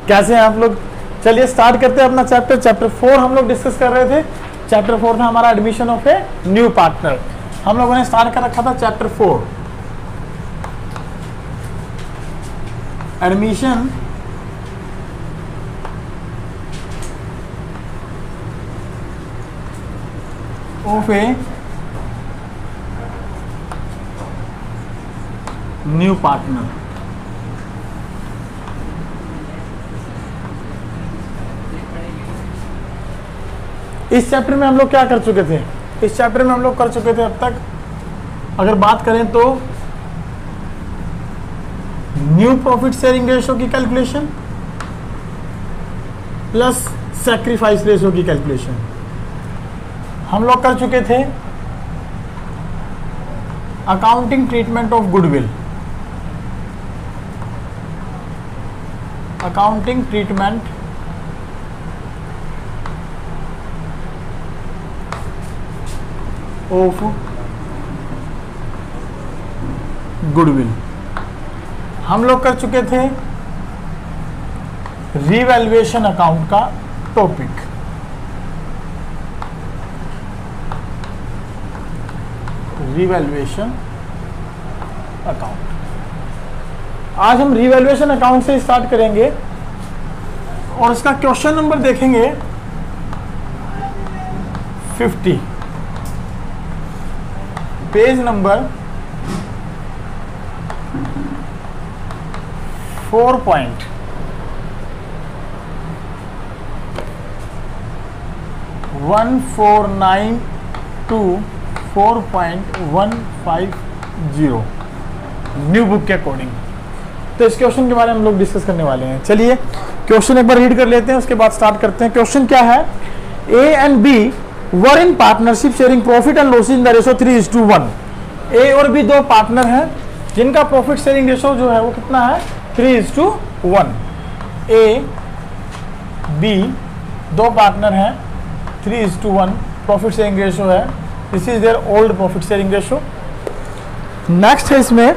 कैसे हैं आप लोग? चलिए स्टार्ट करते हैं अपना चैप्टर 4 हम लोग डिस्कस कर रहे थे। चैप्टर 4 था हमारा admission of A new partner. हम लोगों ने स्टार्ट कर रखा था chapter 4 admission of A new partner. इस चैप्टर में हम लोग क्या कर चुके थे? इस चैप्टर में हम लोग कर चुके थे अब तक, अगर बात करें तो न्यू प्रॉफिट शेयरिंग रेशो की कैलकुलेशन प्लस सैक्रिफाइस रेशो की कैलकुलेशन। हम लोग कर चुके थे accounting treatment of goodwill, accounting treatment of goodwill. हम लोग कर चुके थे रीवैल्यूएशन अकाउंट का टॉपिक। रीवैल्यूएशन अकाउंट, आज हम रीवैल्यूएशन अकाउंट से स्टार्ट करेंगे और इसका क्वेश्चन नंबर देखेंगे 50, page number 4.1492 to 4.150 new book के अकॉर्डिंग। तो इस क्वेश्चन के बारे में हम लोग डिस्कस करने वाले हैं। चलिए क्वेश्चन एक बार रीड कर लेते हैं, उसके बाद स्टार्ट करते हैं। क्वेश्चन क्या है? A and B were in partnership sharing profit and loss in the ratio 3:1। A और बी दो पार्टनर हैं जिनका प्रॉफिट शेयरिंग रेशो जो है वो कितना है? 3:1। ए बी दो पार्टनर हैं, 3:1 प्रॉफिट शेयरिंग रेशो है। This is their old profit sharing ratio. Next है इसमें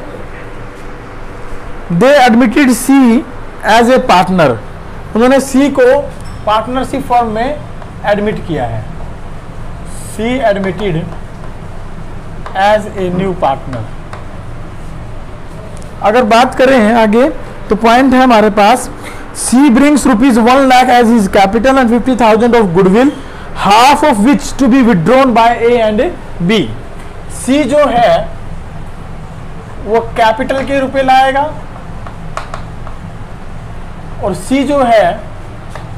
they admitted C as a partner. उन्होंने सी को पार्टनरशिप फॉर्म में एडमिट किया है। C admitted as a new partner. अगर बात करें आगे तो पॉइंट है हमारे पास, C brings ₹1 lakh as his capital and 50,000 of goodwill, half of which to be withdrawn by A and B. सी जो है वो कैपिटल के रुपए लाएगा और सी जो है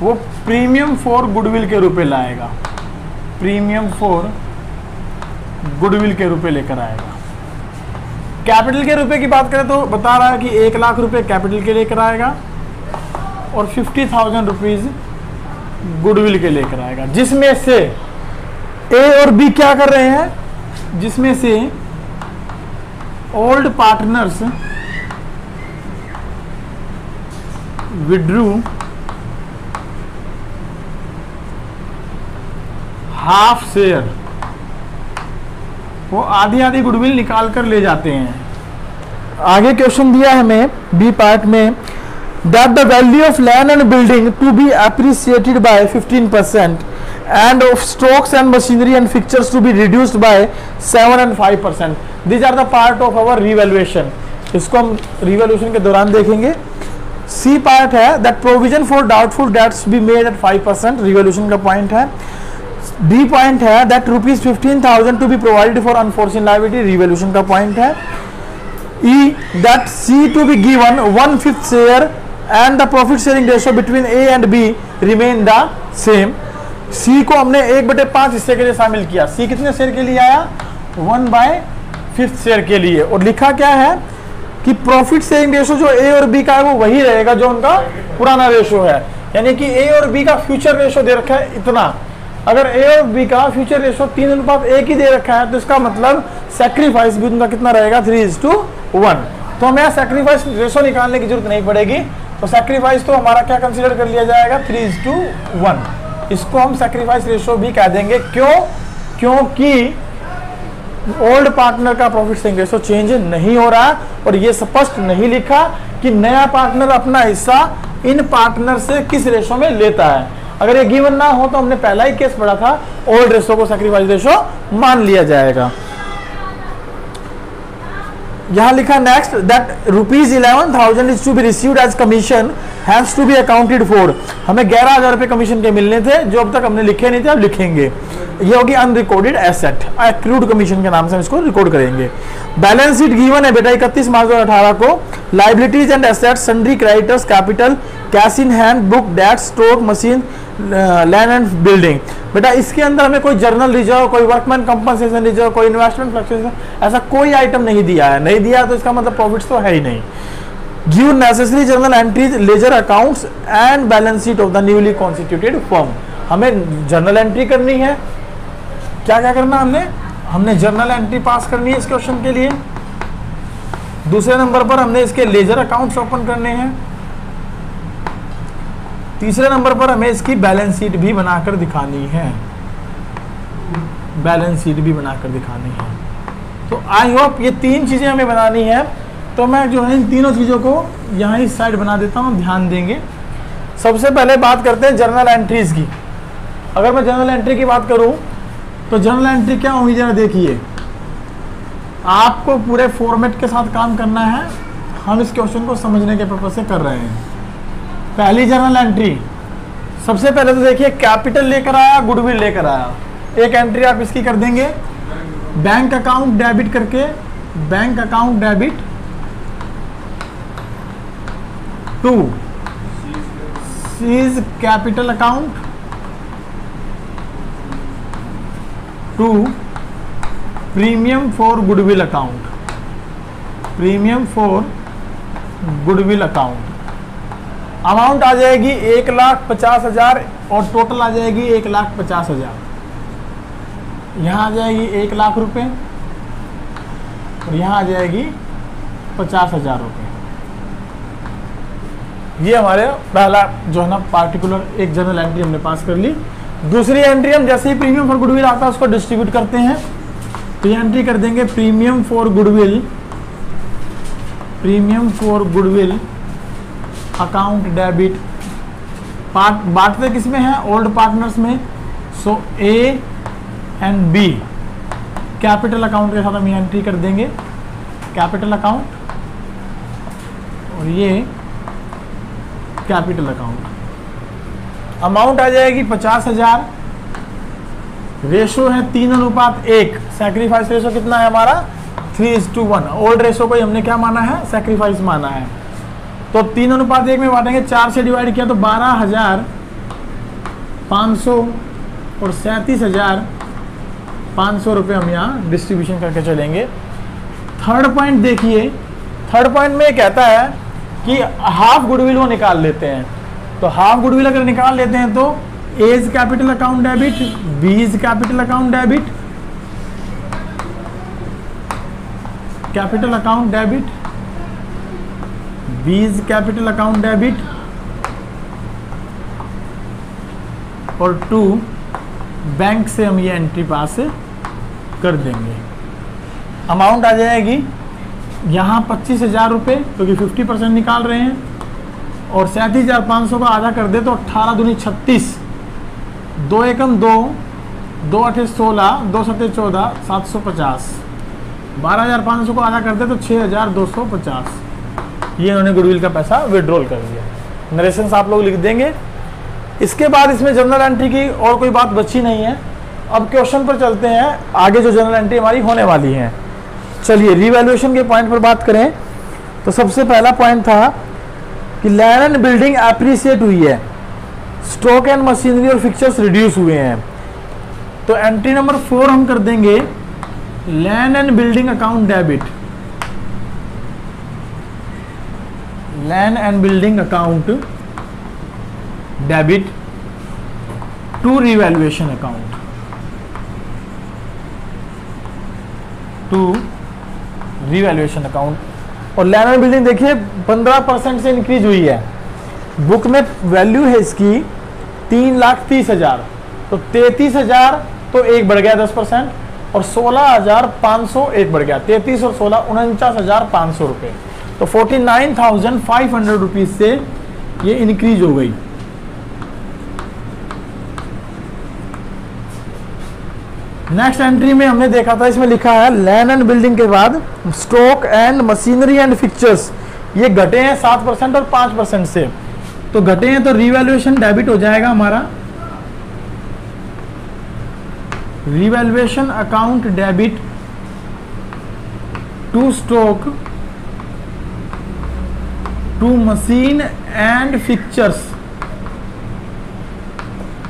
वो प्रीमियम फॉर गुडविल के रुपए लाएगा, प्रीमियम फॉर गुडविल के रुपए लेकर आएगा। कैपिटल के रुपए की बात करें तो बता रहा है कि 1 लाख रुपए कैपिटल के लेकर आएगा और 50,000 रुपीज गुडविल के लेकर आएगा, जिसमें से ए और बी क्या कर रहे हैं? जिसमें से old partners withdrew half share, वो आधी आधी गुडविल निकाल कर ले जाते हैं। आगे क्वेश्चन दिया है हमें बी पार्ट में, that the value of land and building to be appreciated by 15% and of stocks and machinery and fixtures to be reduced by 7 and 5%। These are the part of our revaluation. इसको हम revaluation के दौरान देखेंगे। C part है that provision for doubtful debts be made at 5%, revaluation का point है। D point है that ₹15,000 to be provided for unforeseen liability, revaluation का पॉइंट है। ई that C to be given 1/5 share and the profit sharing ratio between A and B remain the same. C को हमने 1/5 हिस्से के लिए शामिल किया। सी कितने शेयर के लिए आया? 1/5 शेयर के लिए। और लिखा क्या है कि प्रॉफिट शेयरिंग रेशो जो ए और बी का है वो वही रहेगा जो उनका पुराना रेशो है, यानी कि ए और बी का फ्यूचर रेशो दे रखा है इतना। अगर ए और बी का फ्यूचर रेशो 3:1 ही दे रखा है तो इसका मतलब सैक्रिफाइस भी उनका कितना रहेगा? 3:1। तो हमें सैक्रिफाइस रेशो निकालने की जरूरत नहीं पड़ेगी। तो सैक्रिफाइस तो हमारा क्या कंसीडर कर लिया जाएगा? 3:1। इसको हम सैक्रिफाइस रेशो भी कह देंगे। क्यों? क्योंकि ओल्ड पार्टनर का प्रॉफिट शेयरिंग रेशो चेंज नहीं हो रहा और ये स्पष्ट नहीं लिखा कि नया पार्टनर अपना हिस्सा इन पार्टनर से किस रेशो में लेता है। अगर ये गिवन ना हो तो हमने पहला ही केस पढ़ा था, ओल्ड रेशो को सैक्रिफाइस रेशो मान लिया जाएगा। यहां लिखा next that ₹11,000 is to be received as commission has to be accounted for. हमें 11,000 रुपए कमीशन के मिलने थे जो अब तक हमने लिखे नहीं थे, अब लिखेंगे। ये होगी अनरिकॉर्डेड एसेट, एक्रूड कमीशन के नाम से हम इसको रिकॉर्ड करेंगे। बैलेंस शीट गिवन है बेटा 31 मार्च 2018 को। Liabilities and assets, sundry creditors, capital, cash in hand, book, debt, stock, machine, land and building. बेटा इसके अंदर हमें कोई जर्नल रिजर्व, कोई वर्कमैन कंपनसेशन रिजर्व, कोई इन्वेस्टमेंट फ्लक्चुएशन, ऐसा कोई आइटम नहीं दिया है। नहीं दिया तो इसका मतलब प्रॉफिट्स तो है ही नहीं। Give necessary journal entries, ledger accounts and balance sheet of the newly constituted firm. हमें जर्नल एंट्री करनी है। क्या क्या करना हमने जर्नल एंट्री पास करनी है इस क्वेश्चन के लिए। दूसरे नंबर पर हमने इसके लेजर अकाउंट्स ओपन करने हैं। तीसरे नंबर पर हमें इसकी बैलेंस शीट भी बनाकर दिखानी है। बैलेंस शीट भी बनाकर दिखानी है। तो आई होप ये 3 चीजें हमें बनानी है। तो मैं जो है इन तीनों चीजों को यहाँ इस साइड बना देता हूँ, ध्यान देंगे। सबसे पहले बात करते हैं जर्नल एंट्रीज की। अगर मैं जर्नल एंट्री की बात करूं तो जर्नल एंट्री क्या होगी जरा देखिए। आपको पूरे फॉर्मेट के साथ काम करना है, हम इस क्वेश्चन को समझने के पर्पज से कर रहे हैं। पहली जर्नल एंट्री, सबसे पहले तो देखिए कैपिटल लेकर आया, गुडविल लेकर आया। एक एंट्री आप इसकी कर देंगे, बैंक अकाउंट डेबिट करके, bank account debit to C's capital account to premium for goodwill account, premium for goodwill account. Amount आ जाएगी 1,50,000 और टोटल आ जाएगी 1,50,000। यहाँ आ जाएगी 1,00,000 रुपये और यहाँ आ जाएगी 50,000 रुपये। ये हमारे पहला जो है ना पार्टिकुलर एक जर्नल एंट्री हमने पास कर ली। दूसरी एंट्री हम जैसे ही प्रीमियम फॉर गुडविल आता है उसको डिस्ट्रीब्यूट करते हैं। तो ये एंट्री कर देंगे premium for goodwill, premium for goodwill account debit. बांटते किस में है? ओल्ड पार्टनर्स में। So A and B capital account के साथ हम ये एंट्री कर देंगे, कैपिटल अकाउंट, और ये कैपिटल अकाउंट। अमाउंट आ जाएगी 50,000। रेशो है 3:1। सैक्रिफाइस रेशो कितना है हमारा? 3:1। ओल्ड रेशो को हमने क्या माना है? सैक्रिफाइस माना है। तो 3:1 में बांटेंगे, 4 से डिवाइड किया तो 12,500 और 37,500 रुपये हम यहाँ डिस्ट्रीब्यूशन करके चलेंगे। थर्ड पॉइंट देखिए, थर्ड पॉइंट में कहता है कि हाफ गुडविल वो निकाल लेते हैं। तो हाफ गुडविल अगर निकाल लेते हैं तो A's capital account debit, B's capital account debit, capital account debit, B's capital account debit, और 2 बैंक से हम ये एंट्री पास कर देंगे। अमाउंट आ जाएगी यहाँ 25,000 रुपये, क्योंकि 50% निकाल रहे हैं, और 37,500 का आधा कर दे तो 18 दूनी 36, 2 एकम 2, 2 8 16, 2 7 14, 750, 12,500 को आधा कर दे तो 6,250। ये इन्होंने गुडविल का पैसा विड्रॉल कर दिया। नरेशंस आप लोग लिख देंगे। इसके बाद इसमें जनरल एंट्री की और कोई बात बची नहीं है। अब क्वेश्चन पर चलते हैं, आगे जो जनरल एंट्री हमारी होने वाली है। चलिए रीवैल्यूएशन के पॉइंट पर बात करें तो सबसे पहला पॉइंट था कि लैंड एंड बिल्डिंग एप्रिसिएट हुई है, स्टॉक एंड मशीनरी और फिक्चर्स रिड्यूस हुए हैं। तो एंट्री नंबर 4 हम कर देंगे land and building account debit, land and building account debit to revaluation account, to revaluation account. और लैंड एंड बिल्डिंग देखिए 15% से इंक्रीज हुई है। बुक में वैल्यू है इसकी 3,30,000, तो 33,000 तो एक बढ़ गया 10%, और 16,500 एक बढ़ गया, 33 और 16 49,500 रुपये। तो 49,500 रुपीज से ये इंक्रीज हो गई। नेक्स्ट एंट्री में हमने देखा था, इसमें लिखा है लैंड एंड बिल्डिंग के बाद stock and machinery and fixtures, ये घटे हैं 7% और 5% से, तो घटे हैं तो रीवैल्यूएशन डेबिट हो जाएगा हमारा, revaluation account debit to stock to machine and fixtures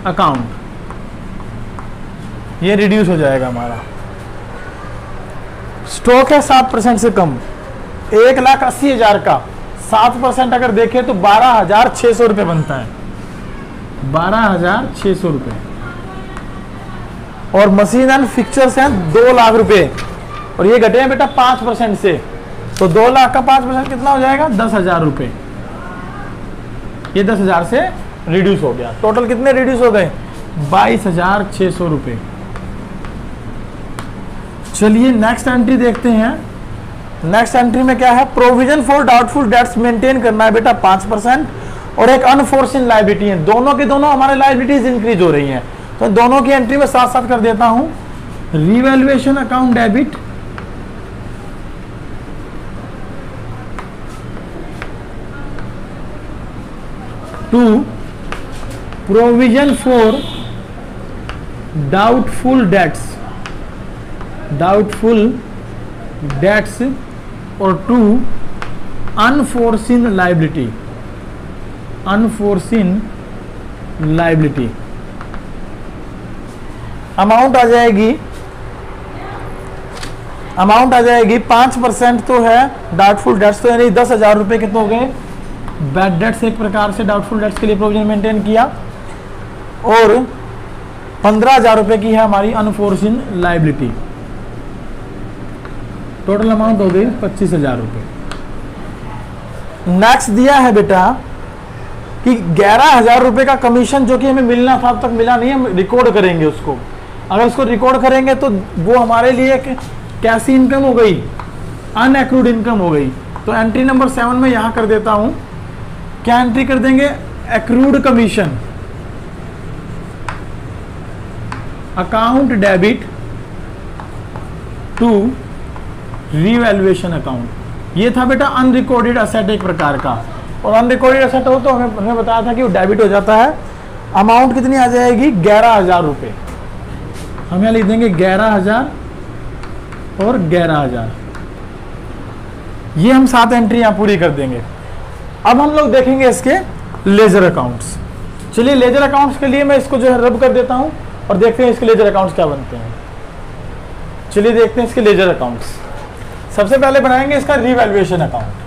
account, ये रिड्यूस हो जाएगा हमारा। स्टॉक है 7% से कम, 1,80,000 का 7% अगर देखें तो 12,600 रुपये बनता है, 12,600 रुपये। और मशीन एंड फिक्चर्स हैं 2 लाख रुपए, और ये घटे हैं बेटा 5% से, तो 2 लाख का 5% कितना हो जाएगा, 10,000 रुपये। ये 10,000 से रिड्यूस हो गया। टोटल कितने रिड्यूस हो गए, 22,600 रुपये। चलिए नेक्स्ट एंट्री देखते हैं। नेक्स्ट एंट्री में क्या है, provision for doubtful dates maintain करना है बेटा 5%, और एक अनफोर्सिन लायबिलिटी है। दोनों के दोनों हमारे लायबिलिटीज इंक्रीज हो रही हैं, तो दोनों की एंट्री में साथ साथ कर देता हूं। Revaluation account debit to provision for doubtful debts और टू अनफोर्सिन लायबिलिटी, अमाउंट आ जाएगी 5% तो है डाउटफुल डेट्स, तो यानी 10,000 रुपये कितने हो गए, बैड डेट्स एक प्रकार से डाउटफुल डेट्स के लिए प्रोविजन मेंटेन किया, और 15,000 रुपये की है हमारी अनफोर्सिन लायबिलिटी। टोटल अमाउंट हो गई 25,000 रुपये। नेक्स्ट दिया है बेटा कि 11,000 रुपये का कमीशन जो कि हमें मिलना था, अब तक मिला नहीं, हम रिकॉर्ड करेंगे उसको। अगर उसको रिकॉर्ड करेंगे तो वो हमारे लिए एक कैसी इनकम हो गई, अनएक्रूड इनकम हो गई। तो एंट्री नंबर 7 में यहां कर देता हूं, क्या एंट्री कर देंगे, accrued commission account debit to revaluation account. ये था बेटा अनरिकॉर्डेड असेट एक प्रकार का, और अनरिकॉर्डेड असेट हो तो हमें बताया था कि वो डेबिट हो जाता है। अमाउंट कितनी आ जाएगी, 11,000 रुपये। हम यहाँ लिख देंगे 11,000 और 11,000, ये हम 7 एंट्री यहाँ पूरी कर देंगे। अब हम लोग देखेंगे इसके लेजर अकाउंट्स। चलिए लेजर अकाउंट्स के लिए मैं इसको जो है रब कर देता हूँ और देखते हैं इसके लेजर अकाउंट्स क्या बनते हैं। चलिए देखते हैं इसके लेजर अकाउंट्स। सबसे पहले बनाएंगे इसका रीवैल्यूएशन अकाउंट।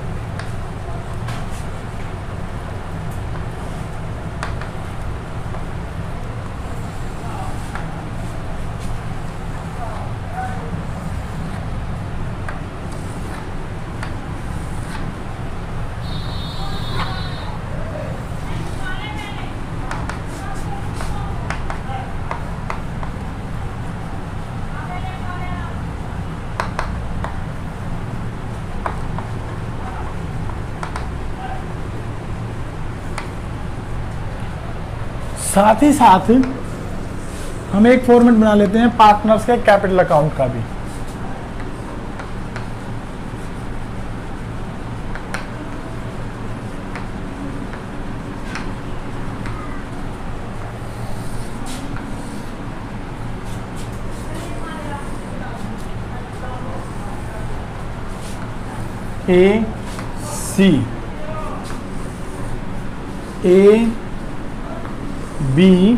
साथ ही साथ हम एक फॉर्मेट बना लेते हैं पार्टनर्स के कैपिटल अकाउंट का भी। ए बी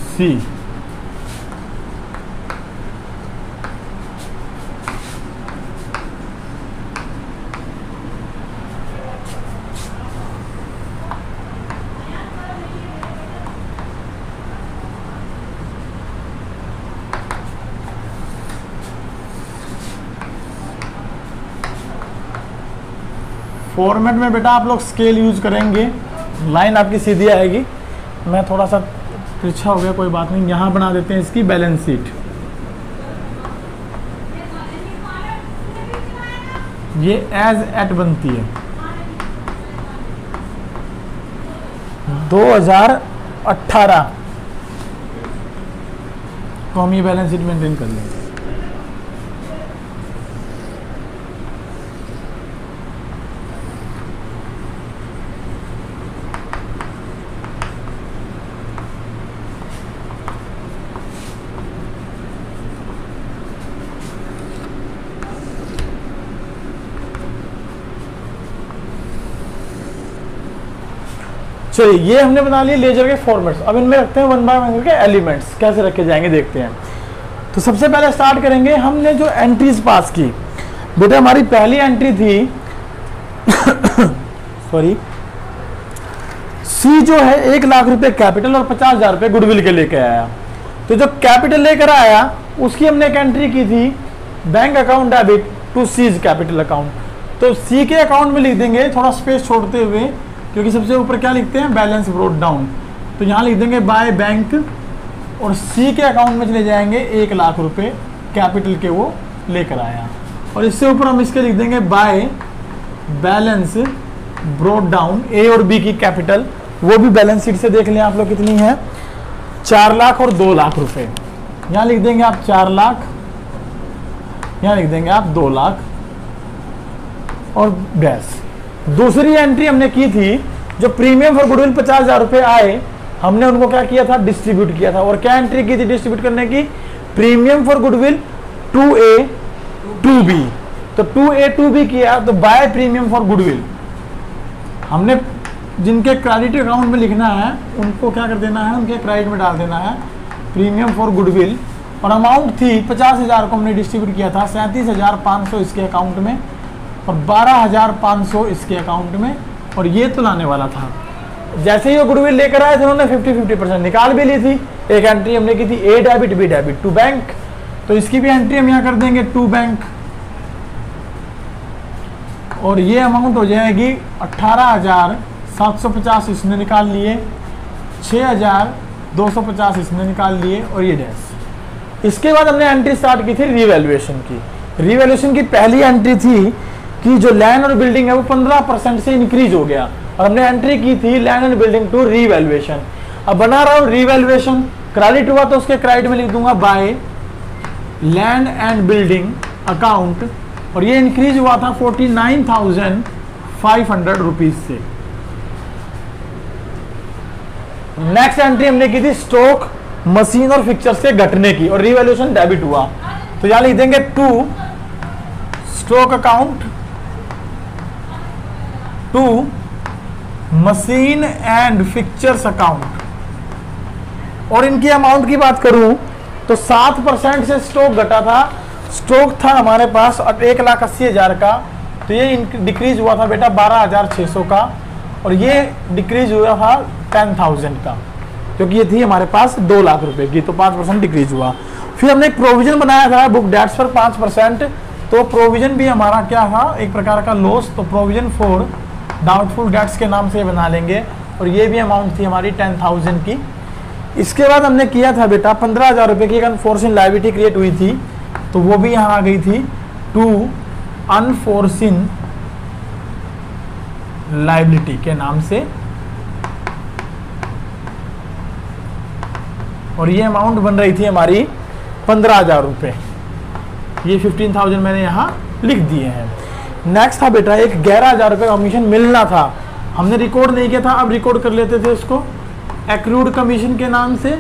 सी, फॉर्मेट में बेटा आप लोग स्केल यूज करेंगे, लाइन आपकी सीधी आएगी। मैं थोड़ा सा तिरछा हो गया, कोई बात नहीं। यहाँ बना देते हैं इसकी बैलेंस शीट। ये एज एट बनती है, 2018 तो हम ये बैलेंस शीट मेंटेन कर लेंगे। चलिए ये हमने बना लिए लेजर के फॉर्मेट्स। अब इनमें रखते हैं वन बाय वन के एलिमेंट्स, कैसे रखे जाएंगे देखते हैं। तो सबसे पहले स्टार्ट करेंगे, हमने जो एंट्रीज पास की। बेटा हमारी पहली एंट्री थी सॉरी, सी जो है 1 लाख रुपए कैपिटल और 50,000 रुपए गुडविल के लेके आया। तो जो कैपिटल लेकर आया उसकी हमने एक एंट्री की थी, bank account debit to C's capital account. तो सी के अकाउंट में लिख देंगे थोड़ा स्पेस छोड़ते हुए, क्योंकि सबसे ऊपर क्या लिखते हैं, बैलेंस ब्रोट डाउन। तो यहाँ लिख देंगे बाय बैंक, और सी के अकाउंट में चले जाएंगे 1 लाख रुपए कैपिटल के वो लेकर आया। और इससे ऊपर हम इसके लिख देंगे बाय बैलेंस ब्रोट डाउन, ए और बी की कैपिटल, वो भी बैलेंस शीट से देख लें आप लोग कितनी है, 4 लाख और 2 लाख रुपए। यहाँ लिख देंगे आप 4 लाख, यहाँ लिख देंगे आप 2 लाख और डैश। दूसरी एंट्री हमने की थी, जो प्रीमियम फॉर गुडविल 50,000 रुपए आए, हमने उनको क्या किया था, डिस्ट्रीब्यूट किया था। और क्या एंट्री की थी डिस्ट्रीब्यूट करने की, premium for goodwill 2A 2B। तो 2A 2B किया, तो बाय प्रीमियम फॉर गुडविल हमने जिनके क्रेडिट अकाउंट में लिखना है उनको क्या कर देना है, उनके क्रेडिट में डाल देना है प्रीमियम फॉर गुडविल। और अमाउंट थी 50,000 को हमने डिस्ट्रीब्यूट किया था, 37,500 इसके अकाउंट में और 12,500 इसके अकाउंट में, और ये तो लाने वाला था। जैसे ही वो गुडविल लेकर आए थे उन्होंने 50-50% निकाल भी ली थी। एक एंट्री हमने की थी A debit B debit to bank, तो इसकी भी एंट्री हम यहाँ कर देंगे टू बैंक, और ये अमाउंट हो जाएगी 18,750 इसने निकाल लिए, 6,250 इसने निकाल लिए, और ये डैश। इसके बाद हमने एंट्री स्टार्ट की थी रीवैल्यूएशन की। रीवैल्यूएशन की पहली एंट्री थी कि जो लैंड और बिल्डिंग है वो 15% से इंक्रीज हो गया, और हमने एंट्री की थी land and building to revaluation. अब बना रहा हूँ रीवैल्यूएशन, क्रेडिट हुआ तो उसके क्रेडिट में लिख दूंगा by land and building account, और ये इंक्रीज हुआ था 49,500 रुपीज से। नेक्स्ट एंट्री हमने की थी स्टॉक मशीन और फिक्चर्स के घटने की, और रीवैल्यूएशन डेबिट हुआ। तो यहां लिख देंगे to stock account to machine and fixtures account. और इनकी अमाउंट की बात करूं तो 7% से स्टॉक घटा था। स्टॉक था हमारे पास 1,80,000 का, तो ये डिक्रीज हुआ था बेटा 12,600 का, और ये डिक्रीज हुआ था 10,000 का, क्योंकि ये थी हमारे पास 2 लाख रुपए की, तो 5% डिक्रीज हुआ। फिर हमने एक प्रोविजन बनाया था बुक डेट्स पर 5%, तो प्रोविजन भी हमारा क्या था, एक प्रकार का लॉस, तो प्रोविजन फॉर डाउटफुल डेट्स के नाम से बना लेंगे, और ये भी अमाउंट थी हमारी 10,000 की। इसके बाद हमने किया था बेटा 15,000 रुपए की एक अनफोर्सिन लायबिलिटी क्रिएट हुई थी, तो वो भी यहाँ आ गई थी टू अनफोर्सिन लायबिलिटी के नाम से, और ये अमाउंट बन रही थी हमारी 15,000 रुपए। ये 15,000 मैंने यहाँ लिख दिए हैं। नेक्स्ट था बेटा एक 11,000 रुपए का कमीशन मिलना था, हमने रिकॉर्ड नहीं किया था, अब रिकॉर्ड कर लेते थे उसको एक्रूड कमीशन के नाम से,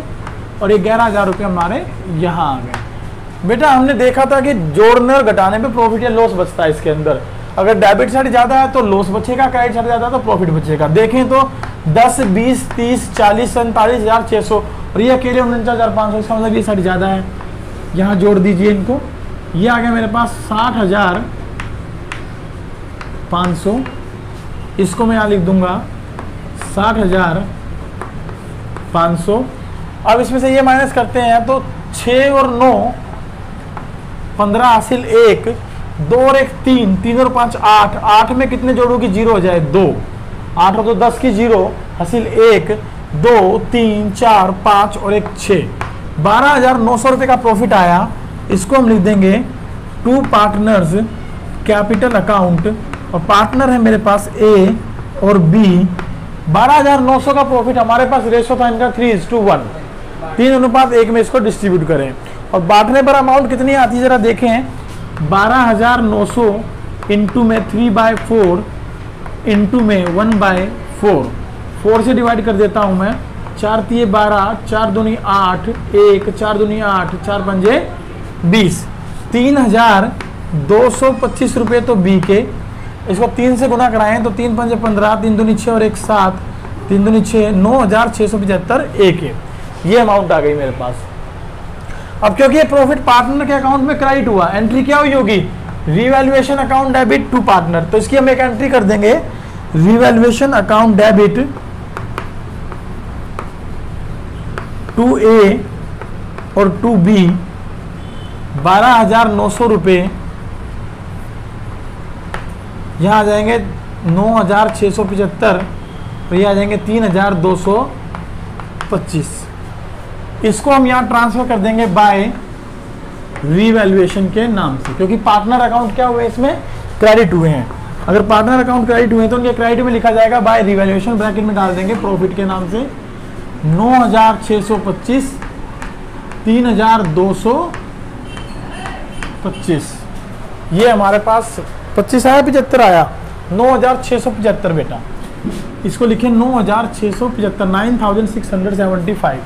और ये 11,000 रुपये हमारे यहाँ आ गए। बेटा हमने देखा था कि जोड़ने और घटाने पे प्रॉफिट या लॉस बचता है इसके अंदर। अगर डेबिट साइड ज़्यादा है तो लॉस बचेगा, क्रेडिट साइड ज़्यादा है तो प्रॉफिट बचेगा। देखें तो 10, 20, 30, 40, 47,600, और ये अकेले 49,500, इसका मतलब ये साइड ज़्यादा है। यहाँ जोड़ दीजिए इनको, ये आ गया मेरे पास 60,500, इसको मैं यहाँ लिख दूंगा 60,500। अब इसमें से ये माइनस करते हैं तो 6 और 9 15 हासिल 1, 2 और 1 3, 3 और 5 8, 8 में कितने जोड़ोगे, 0 हो जाए 2, 8 और 2 10 की 0 हासिल 1, 2, 3, 4, 5 और 1 6, 12,900 रुपये का प्रॉफिट आया। इसको हम लिख देंगे टू पार्टनर्स कैपिटल अकाउंट, और पार्टनर है मेरे पास ए और बी 12,900 का प्रॉफिट हमारे पास रेशो था इनका 3:1, 3:1 में इसको डिस्ट्रीब्यूट करें। और बांटने पर अमाउंट कितनी आती है जरा देखें, 12,900 इंटू में 3/4 इंटू में 1/4, 4 से डिवाइड कर देता हूं मैं, 4 तिये 12, 4 दूनी 8, 1 4 दूनी 8, 4 पंजे 20, 3,225 रुपये तो बी के। इसको 3 से गुना कराएं तो 3 पंजे 15, 3 दूनी 6 और 1 7, 3 दूनी 6, 9,675 ए के। ये अमाउंट आ गई मेरे पास। अब क्योंकि ये प्रॉफिट पार्टनर के अकाउंट में क्रेडिट हुआ, एंट्री क्या हुई होगी, revaluation account debit to partner. तो इसकी हम एक एंट्री कर देंगे, revaluation account debit to A और टू बी, 12,900 रुपये, यहाँ आ जाएंगे 9,675 और ये आ जाएंगे 3,225। इसको हम यहाँ ट्रांसफर कर देंगे बाय रीवैल्यूएशन के नाम से, क्योंकि पार्टनर अकाउंट क्या हुए, इसमें क्रेडिट हुए हैं। अगर पार्टनर अकाउंट क्रेडिट हुए हैं तो उनके क्रेडिट में लिखा जाएगा बाय रीवैल्यूएशन, ब्रैकेट में डाल देंगे प्रॉफिट के नाम से 9,625, 3,225। ये हमारे पास 25 आया, 75 आया, 9,675 बेटा। इसको लिखे 9,675, 9,675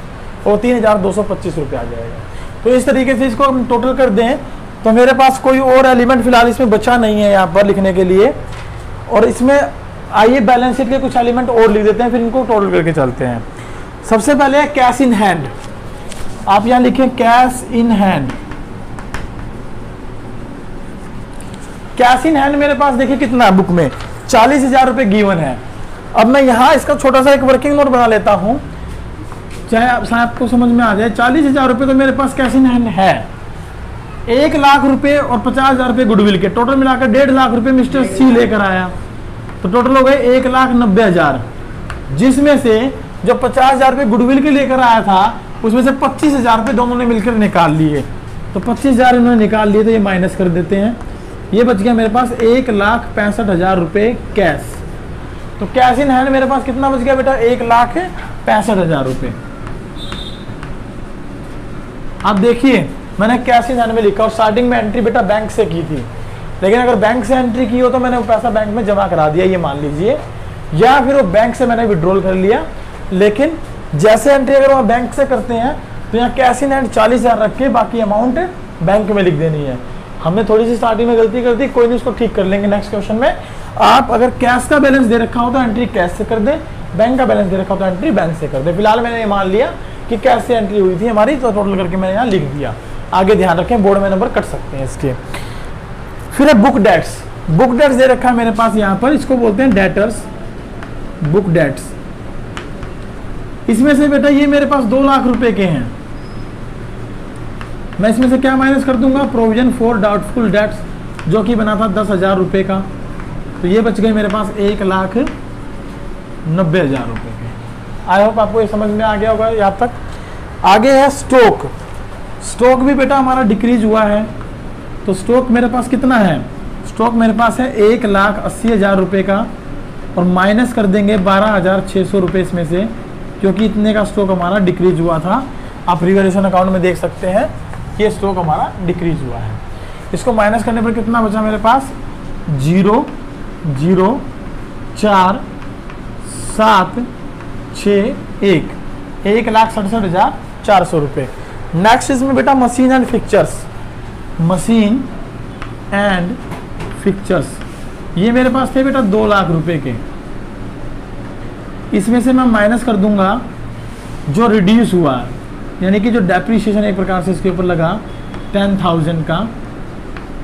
और 3,225 रुपये आ जाएगा। तो इस तरीके से इसको हम टोटल कर दें तो मेरे पास कोई और एलिमेंट फिलहाल इसमें बचा नहीं है यहाँ पर लिखने के लिए। और इसमें आइए बैलेंस शीट के कुछ एलिमेंट और लिख देते हैं, फिर इनको टोटल करके चलते हैं। सबसे पहले है कैश इन हैंड। आप यहाँ लिखें cash in hand. Cash in hand मेरे पास देखिए कितना है बुक में, 40,000 रुपये गिवन है। अब मैं यहाँ इसका छोटा सा एक वर्किंग नोट बना लेता हूँ, चाहे आपको समझ में आ जाए। 40,000 रुपये तो मेरे पास कैश इन हैंड है, 1 लाख रुपये और 50,000 रुपये गुडविल के, टोटल मिलाकर 1.5 लाख रुपये मिस्टर सी लेकर आया, तो टोटल हो गए 1,90,000। जिसमें से जो 50,000 रुपये गुडविल के लेकर आया था उसमें से 25,000 रुपये दोनों ने मिलकर निकाल लिए। तो 25,000 इन्होंने निकाल लिए, तो ये माइनस कर देते हैं। ये बच गया मेरे पास 1,65,000 रुपये कैश। तो कैश इन हैंड मेरे पास कितना बच गया बेटा, 1,65,000 रुपये। आप देखिए मैंने कैश इन हैंड में लिखा और स्टार्टिंग में एंट्री बेटा बैंक से की थी, लेकिन अगर बैंक से एंट्री की हो तो मैंने वो पैसा बैंक में जमा करा दिया, ये मान लीजिए, या फिर वो बैंक से मैंने विड्रॉल कर लिया। लेकिन जैसे एंट्री अगर वो बैंक से करते हैं तो यहाँ कैश इन हैंड 40,000 रख के बाकी अमाउंट बैंक में लिख देनी है। हमने थोड़ी सी स्टार्टिंग में गलती कर दी, कोई नहीं, उसको ठीक कर लेंगे नेक्स्ट क्वेश्चन में। आप अगर कैश का बैलेंस दे रखा हो तो एंट्री कैश से कर दे, बैंक का बैलेंस दे रखा हो तो एंट्री बैंक से कर दे। फिलहाल मैंने ये मान लिया कि कैश से एंट्री हुई थी हमारी, तो टोटल करके मैंने यहाँ लिख दिया। आगे ध्यान रखें, बोर्ड में नंबर कट सकते हैं इसके। फिर है बुक डेट्स। बुक डेट्स दे रखा है मेरे पास यहाँ पर, इसको बोलते हैं डेटर्स, बुक डेट्स। इसमें से बेटा ये मेरे पास 2 लाख रुपए के हैं, मैं इसमें से क्या माइनस कर दूंगा, प्रोविजन फॉर डाउटफुल डेट्स, जो कि बना था 10,000 रुपये का। तो ये बच गए मेरे पास 1,90,000 रुपये के। आई होप आपको ये समझ में आ गया होगा यहाँ तक। आगे है स्टॉक। स्टॉक भी बेटा हमारा डिक्रीज हुआ है, तो स्टॉक मेरे पास कितना है, स्टॉक मेरे पास है 1,80,000 रुपये का, और माइनस कर देंगे 12,600 रुपये इसमें से, क्योंकि इतने का स्टॉक हमारा डिक्रीज हुआ था। आप रिवैल्यूएशन अकाउंट में देख सकते हैं ये स्टॉक हमारा डिक्रीज हुआ है। इसको माइनस करने पर कितना बचा मेरे पास, 0, 0, 4, 7, 6, 1, 1,67,400 रुपये। नेक्स्ट इसमें बेटा machine and fixtures. Machine and fixtures ये मेरे पास थे बेटा 2 लाख रुपए के। इसमें से मैं माइनस कर दूंगा जो रिड्यूस हुआ, यानी कि जो डेप्रीशिएशन एक प्रकार से इसके ऊपर लगा 10,000 का,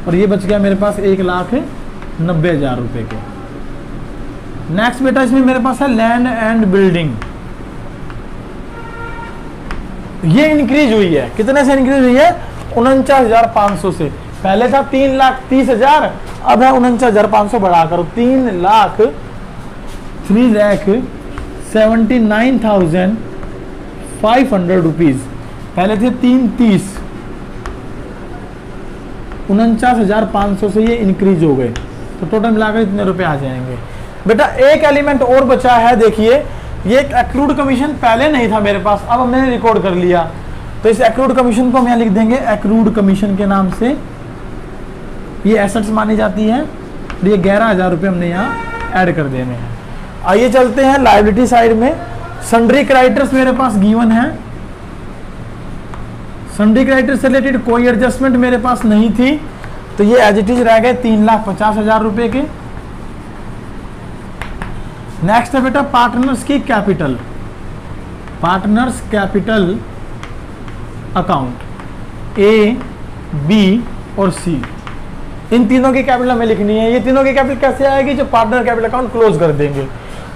और ये बच गया मेरे पास 1,90,000 रुपये के। नेक्स्ट बेटा इसमें मेरे पास है लैंड एंड बिल्डिंग। ये इंक्रीज हुई है, कितने से इंक्रीज हुई है, 49,500 से। पहले था 3,30,000, अब है 49,500 बढ़ाकर 3,79,500 रुपीज। पहले थे 3,30, 49,500 से ये इंक्रीज हो गए, तो टोटल मिलाकर इतने रुपए आ जाएंगे। बेटा एक एलिमेंट और बचा है, देखिए ये एक एक्रूड कमीशन पहले नहीं था मेरे पास, अब मैंने रिकॉर्ड कर लिया, तो इस एक्रूड कमीशन को हम यहाँ लिख देंगे एक्रूड कमीशन के नाम से। ये एसेट्स मानी जाती है, ये 11,000 रुपये हमने यहाँ ऐड कर देने हैं। आइए चलते हैं लायबिलिटी साइड में। सन्ड्री क्रेडिटर्स मेरे पास गिवन है, सन्ड्री क्रेडिटर से रिलेटेड कोई एडजस्टमेंट मेरे पास नहीं थी, तो ये एज इट इज रह गए 3,50,000 रुपये के। नेक्स्ट है बेटा पार्टनर्स की कैपिटल, पार्टनर्स कैपिटल अकाउंट ए, बी और सी, इन तीनों की कैपिटल हमें लिखनी है। ये तीनों की कैपिटल कैसे आएगी, जो पार्टनर कैपिटल अकाउंट क्लोज कर देंगे।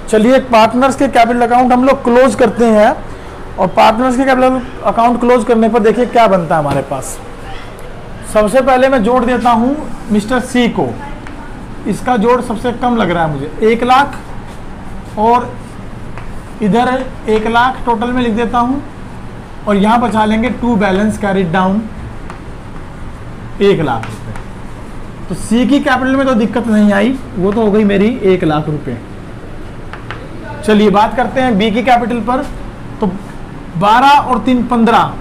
चलिए पार्टनर्स के कैपिटल अकाउंट हम लोग क्लोज करते हैं, और पार्टनर्स के कैपिटल अकाउंट क्लोज करने पर देखिए क्या बनता है हमारे पास। सबसे पहले मैं जोड़ देता हूं मिस्टर सी को, इसका जोड़ सबसे कम लग रहा है मुझे, 1 लाख, और इधर 1 लाख टोटल में लिख देता हूं, और यहां बचा लेंगे to balance carried down 1 lakh रुपए। तो सी की कैपिटल में तो दिक्कत नहीं आई, वो तो हो गई मेरी 1 लाख रुपए। चलिए बात करते हैं बी की कैपिटल पर, तो 12 और 3 15,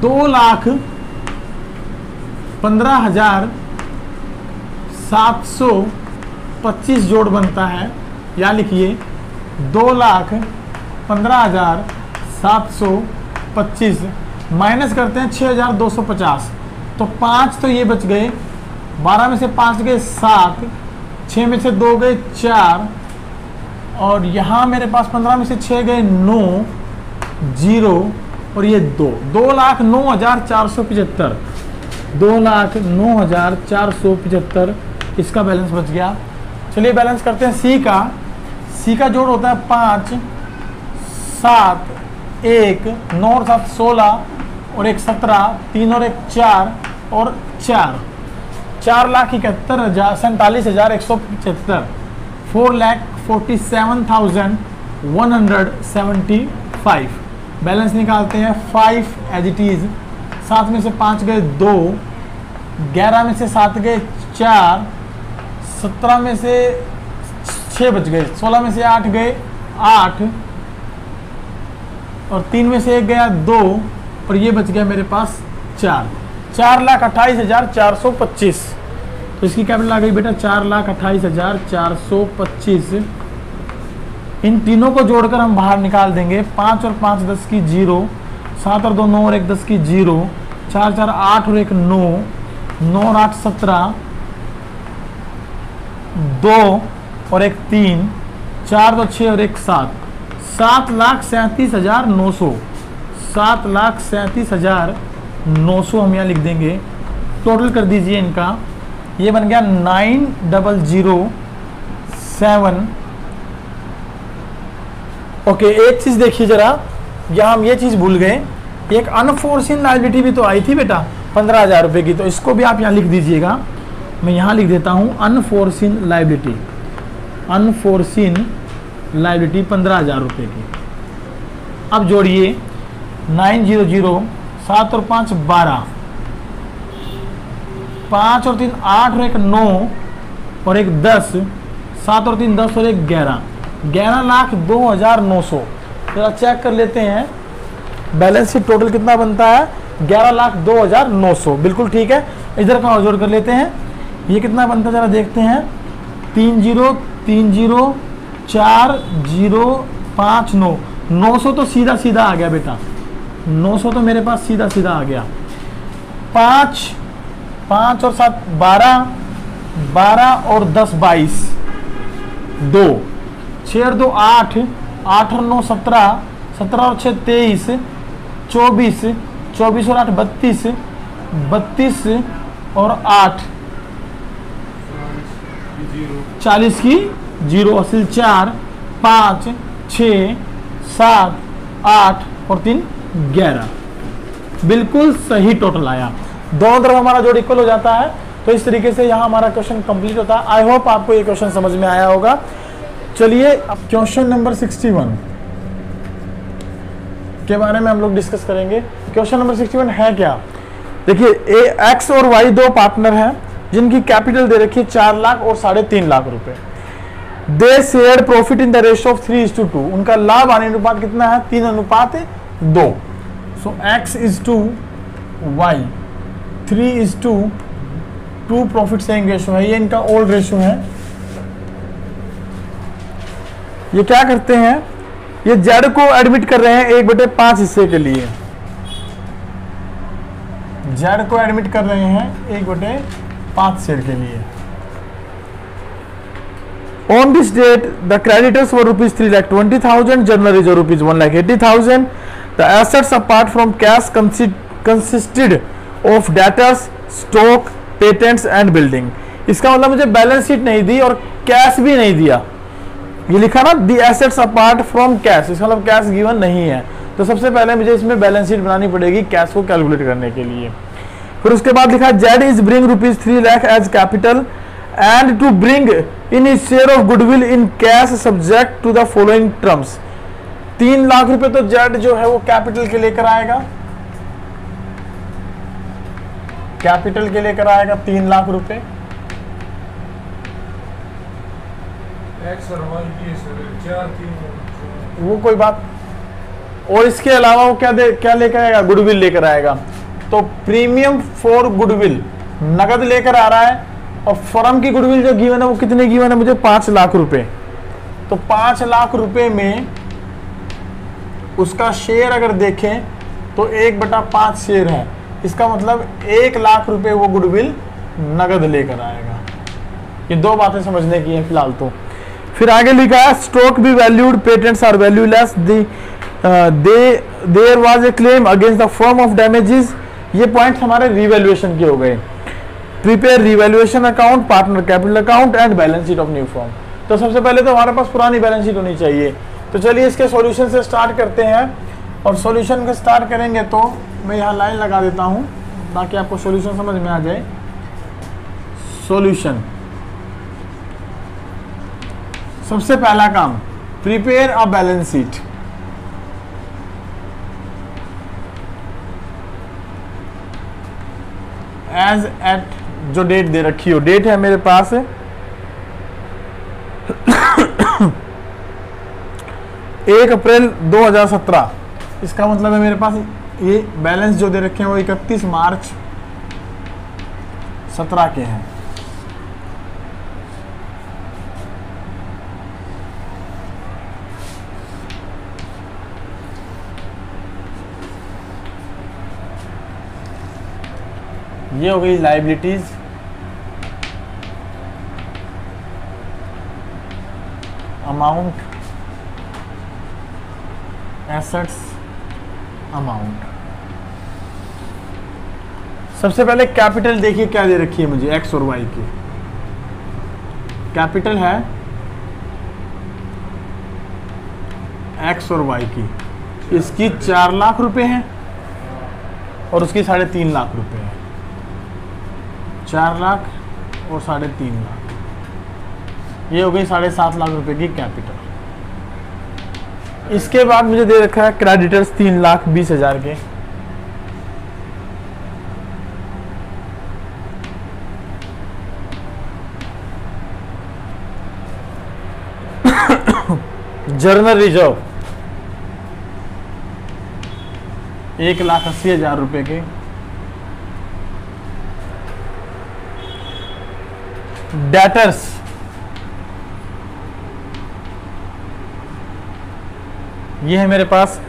2,15,725 जोड़ बनता है, या लिखिए 2,15,725 माइनस करते हैं 6,250, तो 5 तो ये बच गए, 12 में से 5 गए 7, 6 में से 2 गए 4, और यहाँ मेरे पास 15 में से 6 गए 9, 0 और ये 2,09,475, 2,09,475 इसका बैलेंस बच गया। चलिए बैलेंस करते हैं सी का। सी का जोड़ होता है 5, 7, 1, 9 और 7 16, और 1 17, 3 और 1 4 और 4, 4,47,175, 4,47,175। बैलेंस निकालते हैं 5 एज इट इज, 7 में से 5 गए 2, 11 में से 7 गए 4, 17 में से 6 बच गए, 16 में से 8 गए 8, और 3 में से 1 गया 2, और ये बच गया मेरे पास 4, 4,28,425। तो इसकी कैपिटल आ गई बेटा 4,28,425। इन तीनों को जोड़कर हम बाहर निकाल देंगे, 5 और 5 10 की 0, 7 और 2 9 और 1 10 की 0, 4 4 8 और 1 9, 9 और 8 17, 2 और 1 3, 4 2 6 और 1 7, 7,37,900, 7,37,900 हम यहाँ लिख देंगे। टोटल कर दीजिए इनका, ये बन गया 9,007। ओके, एक चीज देखिए जरा, यहाँ हम ये चीज भूल गए, एक अनफोर्सिन लायबिलिटी भी तो आई थी बेटा 15,000 रुपये की, तो इसको भी आप यहाँ लिख दीजिएगा। मैं यहाँ लिख देता हूँ अनफोर्सिन लायबिलिटी, अनफोर्सिन लायबिलिटी 15,000 रुपये की। अब जोड़िए 900, 7 और 5 12, 5 और 3 8 और 1 9 और 1 10, 7 और 3 10 और 1 11, 11,02,900। जरा चेक कर लेते हैं बैलेंस शीट टोटल कितना बनता है, 11,02,900। बिल्कुल ठीक है, इधर का जोड़ कर लेते हैं, ये कितना बनता है जरा देखते हैं, 30 30 4 0 5 9, 900 तो सीधा सीधा आ गया बेटा, 900 तो मेरे पास सीधा सीधा आ गया। 5 5 और 7 12, 12 और 10 22, 2 6 और 2 8, 8 और 9 17, 17 और 6 23, 24, 24 और 8 32, 32 और 8 40 की 0, असिल 4 5 6 7 8 और 3 11। बिल्कुल सही टोटल आया, दोनों तरफ हमारा जोड़ इक्वल हो जाता है। तो इस तरीके से यहाँ हमारा क्वेश्चन कंप्लीट होता है। आई होप आपको ये क्वेश्चन समझ में आया होगा। चलिए अब क्वेश्चन नंबर 61 के बारे में हम लोग डिस्कस करेंगे। क्वेश्चन नंबर 61 है क्या, देखिए एक्स और वाई दो पार्टनर हैं जिनकी कैपिटल दे रखी है 4 लाख और 3.5 लाख रुपए। They share profit in the ratio of 3:2, उनका लाभ हानि अनुपात कितना है? 3:2। So x is to y, 3:2 profit sharing ratio है, ये इनका ओल्ड रेशियो है। ये क्या करते हैं, ये जेड को एडमिट कर रहे हैं 1/5 हिस्से के लिए, जेड को एडमिट कर रहे हैं 1/5 शेयर के लिए। On this date, the creditors were ₹3,20,000, journal reserve ₹1,80,000. The assets apart from cash consisted of debtors, stock, patents and building. इसका मतलब मुझे बैलेंस शीट नहीं दी और कैश भी नहीं दिया, ये लिखा ना the assets apart from cash, इसका मतलब कैश गिवन नहीं है। तो सबसे पहले मुझे इसमें बैलेंस शीट बनानी पड़ेगी कैश को कैलकुलेट करने के लिए। फिर उसके बाद लिखा Z is bring ₹3 lakh as capital and to bring in his share of goodwill in cash subject to the following terms. 3 lakh रुपए तो जेड जो है वो कैपिटल के लेकर आएगा, कैपिटल के लेकर आएगा 3 लाख रुपए। वो कोई बात, और इसके अलावा वो क्या लेकर आएगा? गुडविल लेकर आएगा। तो प्रीमियम फॉर गुडविल नगद लेकर आ रहा है, और फर्म की गुडविल जो गिवन है वो कितने गिवन है मुझे? 5 लाख रुपए। तो 5 लाख रुपए में उसका शेयर अगर देखें तो 1/5 शेयर है, इसका मतलब 1 लाख रुपए वो गुडविल नगद लेकर आएगा। ये 2 बातें समझने की है फिलहाल तो। फिर आगे लिखा है stock be valued, patents are valueless, there was a claim against the firm of damages. ये पॉइंट हमारे रिवैल्यूएशन के हो गए। Prepare revaluation account, partner capital account and balance sheet of new firm. तो सबसे पहले तो हमारे पास पुरानी बैलेंस शीट होनी चाहिए। तो चलिए इसके सॉल्यूशन से स्टार्ट करते हैं, और सॉल्यूशन का स्टार्ट करेंगे तो मैं यहाँ लाइन लगा देता हूँ ताकि आपको सॉल्यूशन समझ में आ जाए। सॉल्यूशन, सबसे पहला काम prepare a balance sheet. As at, जो डेट दे रखी हो, डेट है मेरे पास 1 अप्रैल 2017, इसका मतलब है मेरे पास ये बैलेंस जो दे रखे हैं वो 31 मार्च 17 के हैं। ये हो गई लायबिलिटीज, अमाउंट, एसेट्स, अमाउंट। सबसे पहले कैपिटल देखिए क्या दे रखी है मुझे एक्स और वाई की। कैपिटल है एक्स और वाई की, इसकी 4 लाख रुपए है और उसकी 3.5 लाख रुपए है। 4 लाख और 3.5 लाख, ये हो गई 7.5 लाख रुपए की कैपिटल। इसके बाद मुझे दे रखा है क्रेडिटर्स 3,20,000 के, जर्नल रिजर्व 1,80,000 रुपए के, डेटर्स ये है मेरे पास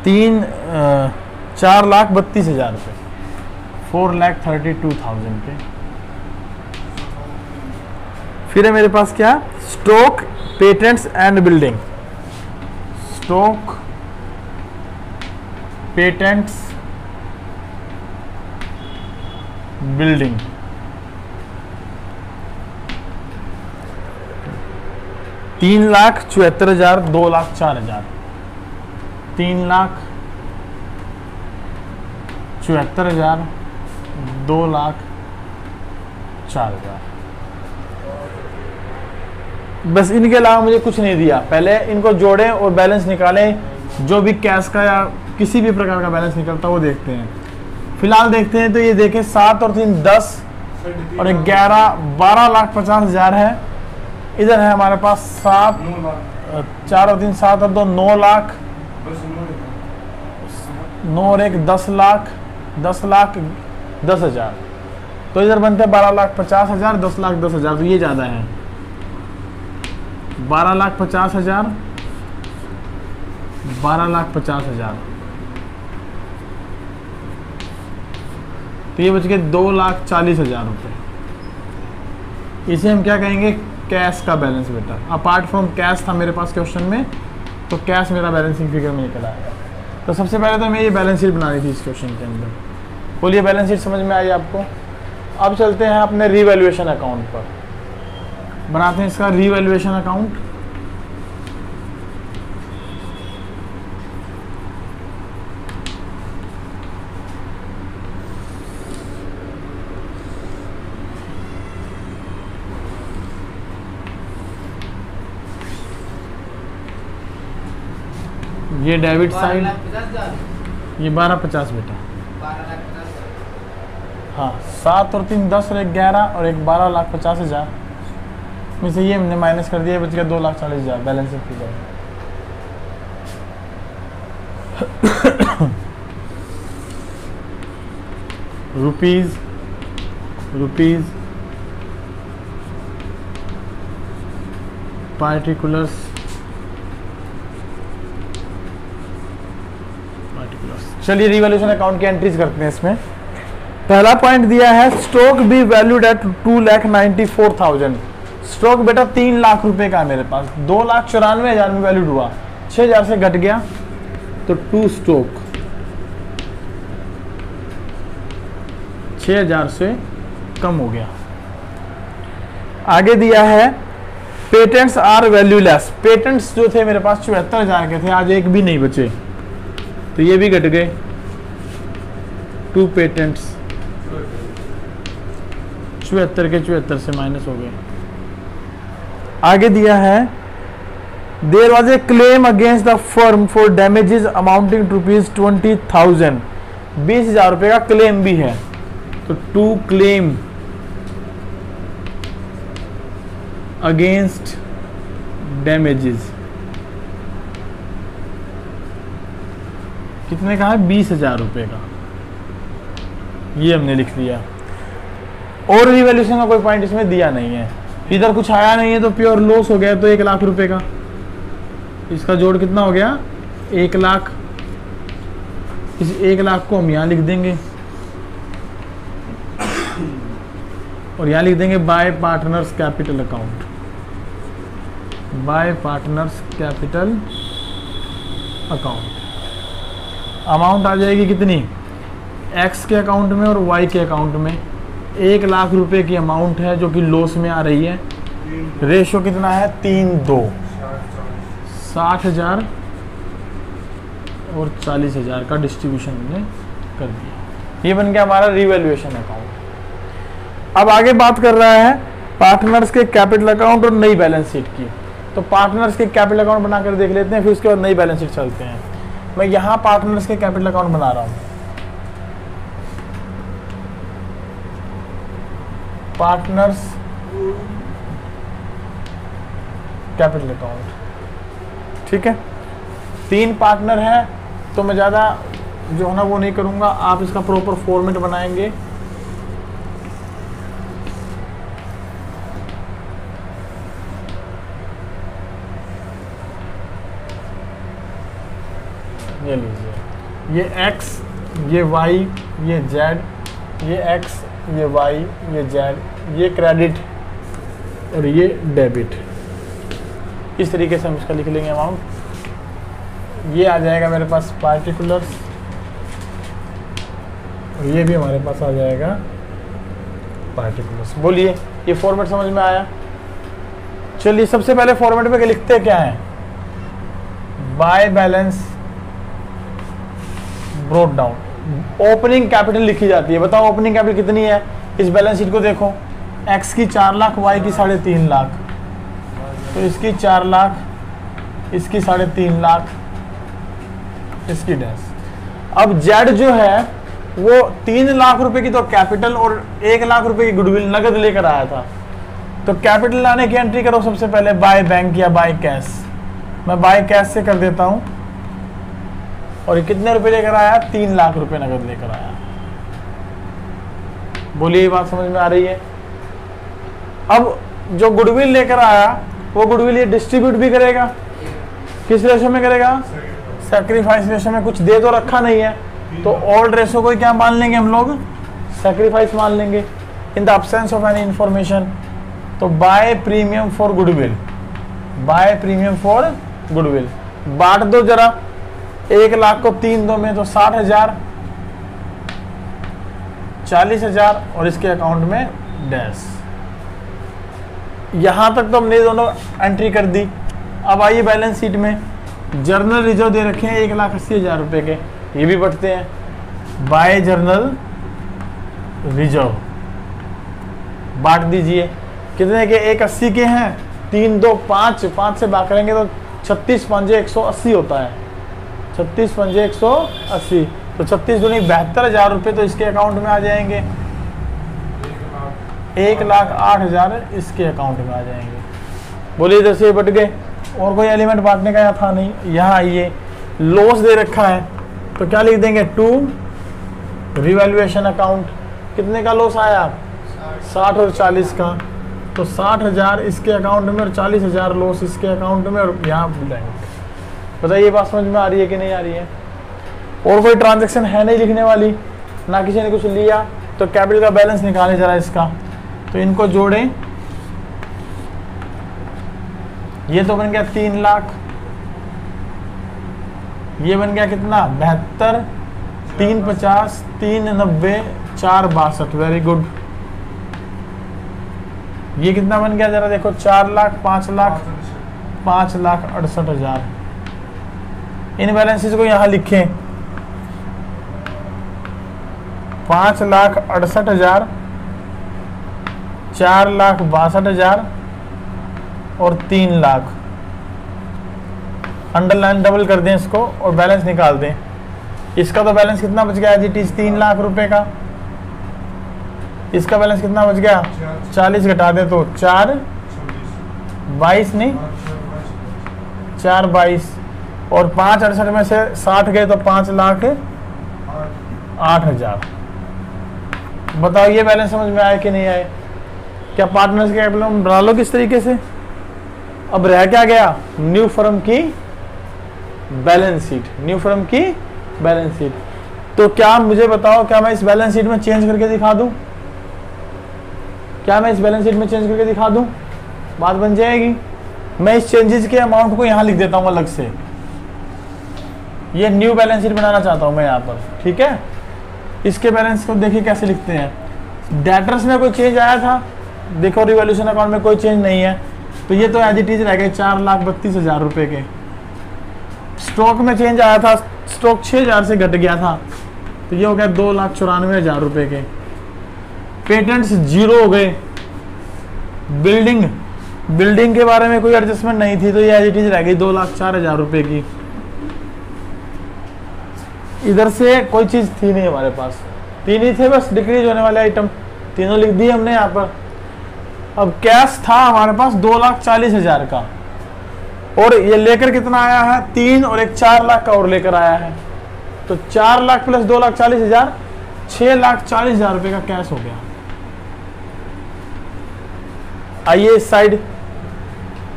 4,32,000 रुपये, 4,32,000 के। फिर है मेरे पास क्या? Stock, patents and building. Stock, patents, building. $3,74,000, 2,04,000, 3,74,000, 2,04,000। बस इनके अलावा मुझे कुछ नहीं दिया। पहले इनको जोड़ें और बैलेंस निकालें, जो भी कैश का या किसी भी प्रकार का बैलेंस निकलता है वो देखते हैं। फिलहाल देखते हैं तो ये देखें 7 और 3 10 और 11 12,50,000 है, इधर है हमारे पास 7, 4 और 3 7 और 2 9 लाख, 9 और 1 10 लाख, 10 लाख 10 हजार, तो इधर बनते हैं 12,50,000, 10 लाख 10 हजार, तो ये ज़्यादा है। 12,50,000, 12,50,000, तो ये बच गए 2,40,000 रुपये। इसे हम क्या कहेंगे, कैश का बैलेंस बेटा। अपार्ट फ्रॉम कैश था मेरे पास क्वेश्चन में, तो कैश मेरा बैलेंसिंग फिगर में निकल आएगा। तो सबसे पहले तो हमें ये बैलेंस शीट बनानी थी इस क्वेश्चन के अंदर। बोलिए बैलेंस शीट समझ में आई आपको? अब चलते हैं अपने रीवैल्यूएशन अकाउंट पर, बनाते हैं इसका रीवैल्यूएशन अकाउंट। ये डेबिट साइड, ये 12,50 बेटा, हाँ 7 और 3 10 और 1 11 और 1 12,50,000 में से ये हमने माइनस कर दिया, बच गया 2,40,000 बैलेंसिंग फिगर। रुपीज पार्टिकुलर्स, चलिए रिवैल्यूएशन अकाउंट की एंट्रीज करते हैं। इसमें पहला पॉइंट दिया है stock be valued at 2,94,000। Stock बेटा 3 लाख रुपए का है मेरे पास, 2,94,000 में वैल्यूड हुआ, 6,000 से घट गया तो टू स्टॉक 6,000 से कम हो गया। आगे दिया है पेटेंट्स आर वैल्यूलेस। पेटेंट्स जो थे मेरे पास 74,000 के थे, आज एक भी नहीं बचे, तो ये भी घट गए, 2 पेटेंट्स 74 के 74 से माइनस हो गए। आगे दिया है there was a claim against the firm for damages amounting to ₹20,000, 20,000 रुपए का क्लेम भी है, तो टू क्लेम अगेंस्ट डैमेजेस, कितने का है, 20,000 रुपए का, ये हमने लिख लिया। और रिवैल्यूएशन का कोई पॉइंट इसमें दिया नहीं है, इधर कुछ आया नहीं है तो प्योर लॉस हो गया, तो 1 लाख रुपए का, इसका जोड़ कितना हो गया 1 लाख। इस 1 लाख को हम यहाँ लिख देंगे और यहाँ लिख देंगे by partners capital account, by partners capital account. Amount आ जाएगी कितनी, एक्स के अकाउंट में और वाई के अकाउंट में। 1 लाख रुपए की अमाउंट है जो कि लॉस में आ रही है, रेशो कितना है 3:2, 60,000 और 40,000 का डिस्ट्रीब्यूशन हमने कर दिया। ये बन गया हमारा रिवैल्यूएशन अकाउंट। अब आगे बात कर रहा है पार्टनर्स के कैपिटल अकाउंट और नई बैलेंस शीट की। तो पार्टनर्स के कैपिटल अकाउंट बनाकर देख लेते हैं, फिर उसके बाद नई बैलेंस शीट चलते हैं। मैं यहाँ पार्टनर्स के कैपिटल अकाउंट बना रहा हूँ, पार्टनर्स कैपिटल अकाउंट, ठीक है। 3 पार्टनर है, तो मैं ज़्यादा जो है ना वो नहीं करूँगा, आप इसका प्रॉपर फॉर्मेट बनाएंगे। ये लीजिए, ये x, ये y, ये z, ये x, ये y, ये z, ये क्रेडिट और ये डेबिट। इस तरीके से हम इसका लिख लेंगे अमाउंट। ये आ जाएगा मेरे पास पार्टिकुलर्स और ये भी हमारे पास आ जाएगा पार्टिकुलर्स। बोलिए ये फॉर्मेट समझ में आया? चलिए सबसे पहले फॉर्मेट में लिखते क्या है, by balance brought down. Opening capital लिखी जाती है, बताओ ओपनिंग कैपिटल कितनी है? इस बैलेंस शीट को देखो, x की 4 लाख, y की 3.5 लाख, तो इसकी 4 लाख, इसकी 3.5 लाख, इसकी डैश। अब z जो है वो 3 लाख रुपए की तो कैपिटल और 1 लाख रुपए की गुडविल नगद लेकर आया था, तो कैपिटल लाने की एंट्री करो सबसे पहले बाय बैंक या बाय कैश। मैं बाय कैश से कर देता हूं। और ये कितने रुपए लेकर आया? 3 लाख रुपए नगद लेकर आया। बोलिए ये बात समझ में आ रही है? अब जो गुडविल लेकर आया वो गुडविल ये डिस्ट्रीब्यूट भी करेगा। किस रेशो में करेगा? सैक्रिफाइस रेशो में। कुछ दे तो रखा नहीं है, तो ओल्ड रेशो को क्या मान लेंगे हम लोग? सैक्रिफाइस मान लेंगे। In the absence of any information, तो by premium for goodwill, by premium for goodwill. बांट दो जरा, 1 लाख को 3 दो में तो 60,000, 40,000 और इसके अकाउंट में डैश। यहां तक तो हमने दोनों एंट्री कर दी। अब आइए बैलेंस शीट में। जर्नल रिजर्व दे रखे हैं 1,80,000 रुपए के, ये भी बढ़ते हैं। बाय जर्नल रिजर्व बांट दीजिए। कितने के? 180 के हैं, 3 2 5, 5 से बात करेंगे तो 36 पंजे 180 होता है। 36 पंजे 180, तो 36 दूनी 72,000 रुपये तो इसके अकाउंट में आ जाएंगे। 1,08,000 इसके अकाउंट में आ जाएंगे। बोलिए इधर से बट गए। और कोई एलिमेंट बांटने का यहाँ था नहीं। यहाँ आइए, लॉस दे रखा है तो क्या लिख देंगे? To revaluation account. कितने का लॉस आया? 60 और 40 का, तो 60,000 इसके अकाउंट में और 40,000 लॉस इसके अकाउंट में और यहाँ ब्लैंक। बताइए बात समझ में आ रही है कि नहीं आ रही है? और कोई ट्रांजैक्शन है नहीं लिखने वाली, ना किसी ने कुछ लिया। तो कैपिटल का बैलेंस निकाले जरा इसका, तो इनको जोड़ें। ये तो बन गया 3 लाख, ये बन गया कितना? 72, 3 50, 3 90, 4 62। Very good. ये कितना बन गया जरा देखो? 4 लाख, 5 लाख, 5,68,000। इन बैलेंसेस को यहां लिखें। 5,68,000, 4,62,000 और 3 लाख। अंडरलाइन डबल कर दें इसको और बैलेंस निकाल दें। इसका तो बैलेंस कितना बच गया? जी 3 लाख रुपए का। इसका बैलेंस कितना बच गया? 40 घटा दे तो 4 22 नहीं, 4 22 और 568 में से 60 गए तो 5,08,000। बताओ ये बैलेंस समझ में आए कि नहीं आए? क्या पार्टनर्स के कैपिटल में बना लो किस तरीके से। अब रह क्या गया? न्यू फर्म की बैलेंस शीट। न्यू फर्म की बैलेंस शीट। तो क्या मुझे बताओ, क्या मैं इस बैलेंस शीट में चेंज करके दिखा दूं? क्या मैं इस बैलेंस शीट में चेंज करके दिखा दूं? बात बन जाएगी। मैं इस चेंजेस के अमाउंट को यहां लिख देता हूं अलग से। ये न्यू बैलेंस शीट बनाना चाहता हूं मैं यहां पर, ठीक है। इसके बैलेंस को देखिए कैसे लिखते हैं। डेटर्स में कोई चेंज आया था? देखो रिवॉल्यूशन अकाउंट में कोई चेंज नहीं है, तो ये तो एज इट इज रह गए 4,32,000 रुपए के। स्टॉक में चेंज आया था, स्टॉक 6,000 से घट गया था, तो ये हो गया 2,94,000 रुपए के। पेटेंट्स 0 हो गए। बिल्डिंग के बारे में कोई एडजस्टमेंट नहीं थी, तो ये एज इट इज रह गई 2,04,000 रुपए की। इधर से कोई चीज थी नहीं हमारे पास, 3 ही थे बस डिक्रीज होने वाले आइटम, तीनों लिख दिए हमने यहाँ पर। अब कैश था हमारे पास 2,40,000 का, और ये लेकर कितना आया है? 3 और एक 4 लाख का और लेकर आया है, तो 4 लाख प्लस 2,40,000, 6,40,000 रुपए का कैश हो गया। आइए इस साइड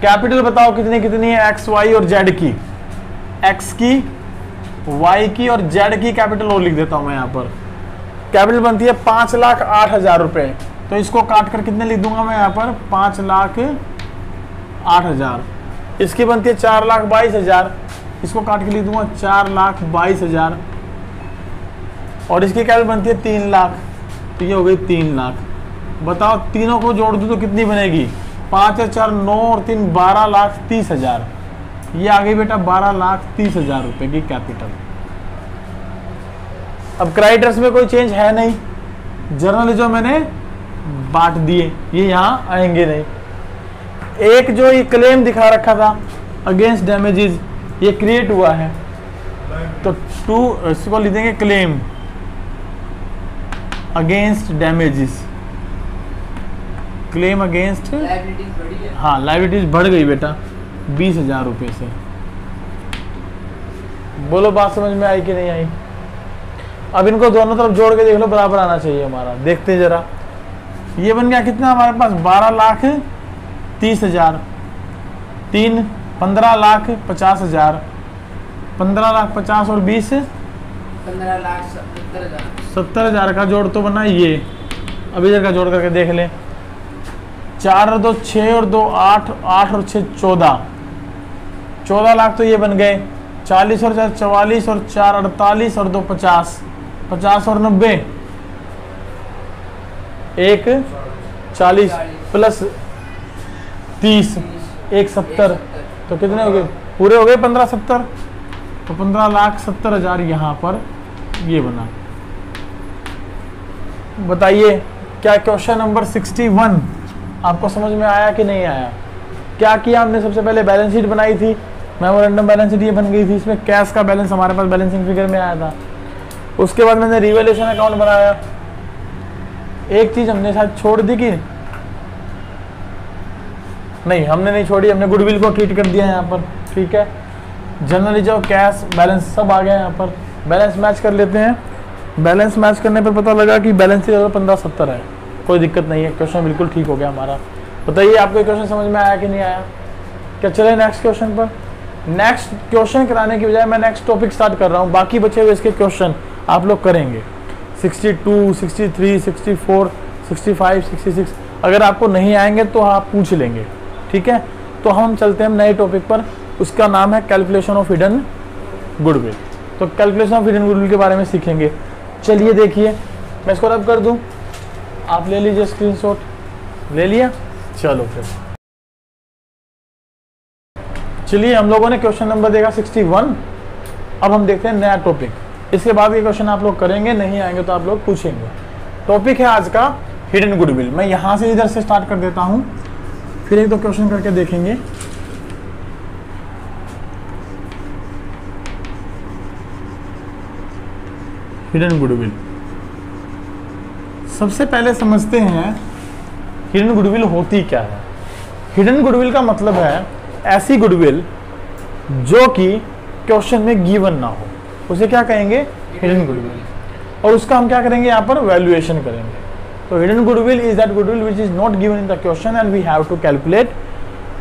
कैपिटल बताओ कितनी कितनी है? एक्स वाई और जेड की, एक्स की, वाई की और जेड की कैपिटल और लिख देता हूं मैं यहाँ पर। कैपिटल बनती है 5,08,000 रुपए, तो इसको काट कर कितने लिख दूंगा मैं यहाँ पर? 5,08,000। इसकी बनती है 4,22,000, इसको काट के लिख दूंगा 4,22,000। और इसकी कैपिटल बनती है 3 लाख, तो ये हो गई 3 लाख। बताओ तीनों को जोड़ दूं तो कितनी बनेगी? 5 और 4 9 और 3 12,30,000। ये आ गई बेटा 12,30,000 रुपए की कैपिटल। अब क्राइटर्स में कोई चेंज है नहीं, जर्नल जो मैंने बांट दिए, ये यहाँ आएंगे नहीं। एक जो ये क्लेम दिखा रखा था अगेंस्ट डैमेजेस, ये क्रिएट हुआ है, तो 2 इसको लिख देंगे claim against damages. Claim against, liabilities बढ़ी है। हाँ लायबिलिटीज बढ़ गई बेटा 20,000 रुपये से। बोलो बात समझ में आई कि नहीं आई? अब इनको दोनों तरफ जोड़ के देख लो, बराबर आना चाहिए हमारा। देखते हैं जरा, ये बन गया कितना हमारे पास 12,30,000, 3 15,50,000, 15,50,000 और 20 15,70,000। 70,000 का जोड़ तो बना ये। अब इधर का जोड़ करके देख लें, 4 और 2 6 और 2 8, 8 और 6 14, 14 लाख तो ये बन गए। 40 और 4 44 और 4 48 और 2 50, 50 और 90, 1 40 प्लस 30, 1 70, तो कितने हो गए? पूरे हो गए 15,70। तो 15,70,000 यहाँ पर ये बना। बताइए क्या क्वेश्चन नंबर 61 आपको समझ में आया कि नहीं आया? क्या किया हमने? सबसे पहले बैलेंस शीट बनाई थी, मेमोरेंडम बैलेंस शीट ये बन गई थी, इसमें कैश का बैलेंस हमारे पास बैलेंसिंग फिगर में आया था। उसके बाद मैंने रिवैल्यूएशन अकाउंट बनाया। एक चीज हमने शायद छोड़ दी कि नहीं, हमने नहीं छोड़ी, हमने गुडविल को ट्रीट कर दिया यहाँ पर, ठीक है। जनरल रिजर्व, कैश बैलेंस सब आ गया यहाँ पर। बैलेंस मैच कर लेते हैं। बैलेंस मैच करने पर पता लगा कि बैलेंस शीट 15,70 है, कोई दिक्कत नहीं है, क्वेश्चन बिल्कुल ठीक हो गया हमारा। बताइए आपको क्वेश्चन समझ में आया कि नहीं आया? क्या चले नेक्स्ट क्वेश्चन पर? नेक्स्ट क्वेश्चन कराने की बजाय मैं नेक्स्ट टॉपिक स्टार्ट कर रहा हूँ। बाकी बचे हुए इसके क्वेश्चन आप लोग करेंगे 62, 63, 64, 65, 66। अगर आपको नहीं आएंगे तो आप पूछ लेंगे, ठीक है। तो हम चलते हैं नए टॉपिक पर, उसका नाम है कैलकुलेशन ऑफ हिडन गुडविल। तो कैलकुलेशन ऑफ हिडन गुडविल के बारे में सीखेंगे। चलिए देखिए, मैं इसको रब कर दूं, आप ले लीजिए स्क्रीनशॉट। ले लिया? चलो फिर चलिए, हम लोगों ने क्वेश्चन नंबर देखा 61। अब हम देखते हैं नया टॉपिक। इसके बाद ये क्वेश्चन आप लोग करेंगे, नहीं आएंगे तो आप लोग पूछेंगे। टॉपिक है आज का हिडन गुडविल। मैं यहाँ से इधर से स्टार्ट कर देता हूँ, फिर एक दो क्वेश्चन करके देखेंगे। हिडन गुडविल, सबसे पहले समझते हैं हिडन गुडविल होती क्या है। हिडन गुडविल का मतलब है ऐसी गुडविल जो कि क्वेश्चन में गिवन ना हो, उसे क्या कहेंगे? Hidden goodwill. और उसका हम क्या करेंगे? यहाँ पर वैल्यूएशन करेंगे। तो hidden goodwill is that goodwill which is not given in the question and we have to calculate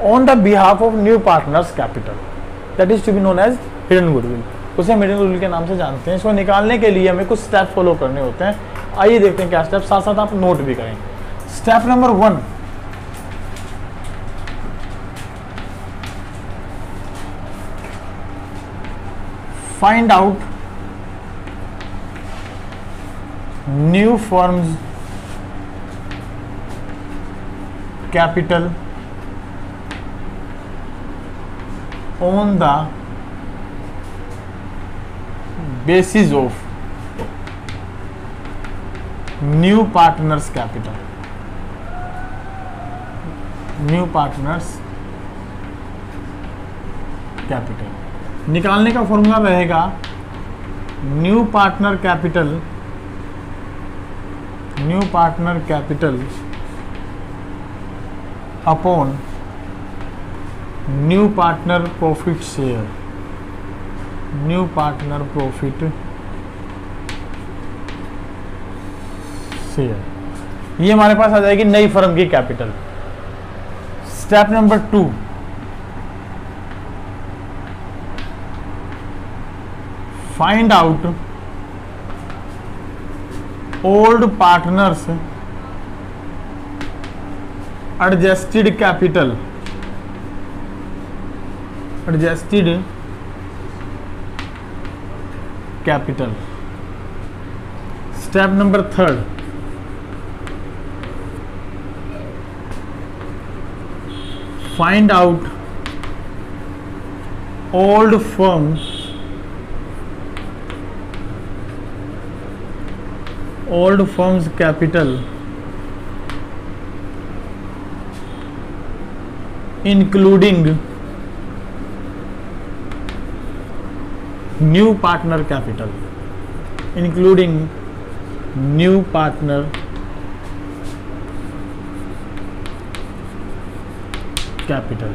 on the behalf of new partners capital, that is to be known as hidden goodwill. उसे हम hidden goodwill के नाम से जानते हैं। इसको निकालने के लिए हमें कुछ स्टेप फॉलो करने होते हैं। आइए देखते हैं क्या स्टेप, साथ साथ आप नोट भी करें। Step number 1, find out new firm's capital on the basis of new partners capital. New partners capital निकालने का फॉर्मूला रहेगा new partner capital upon new partner profit share. New partner profit share, ये हमारे पास आ जाएगी नई firm की capital. Step number 2, find out old partners adjusted capital Step number 3, find out old firms capital including new partner capital, capital.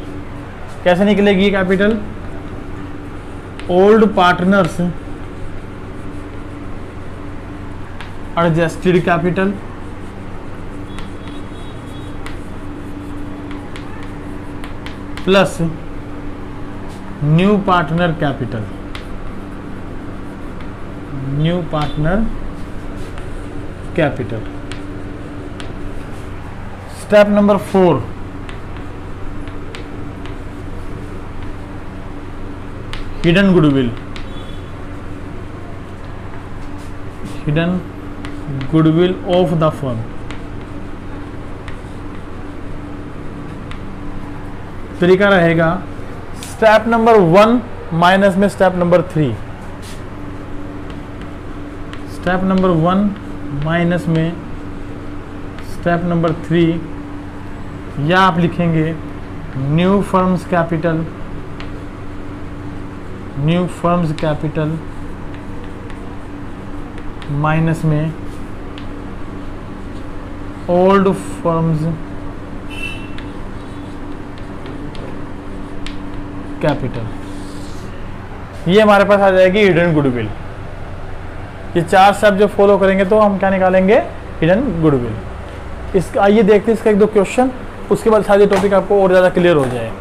कैसे निकलेगी capital? Old partners adjusted capital plus new partner capital, new partner capital. Step number 4, hidden goodwill, hidden goodwill of the firm. तरीका रहेगा step number 1 minus में step number 3, step number 1 minus में step number 3, या आप लिखेंगे new firms capital, new firms capital minus में old firms capital. ये हमारे पास आ जाएगी हिडन गुडविल। ये 4 स्टेप जो फॉलो करेंगे तो हम क्या निकालेंगे? Hidden goodwill. इसका आइए देखते हैं इसका 1-2 क्वेश्चन, उसके बाद सारे टॉपिक आपको और ज़्यादा क्लियर हो जाए।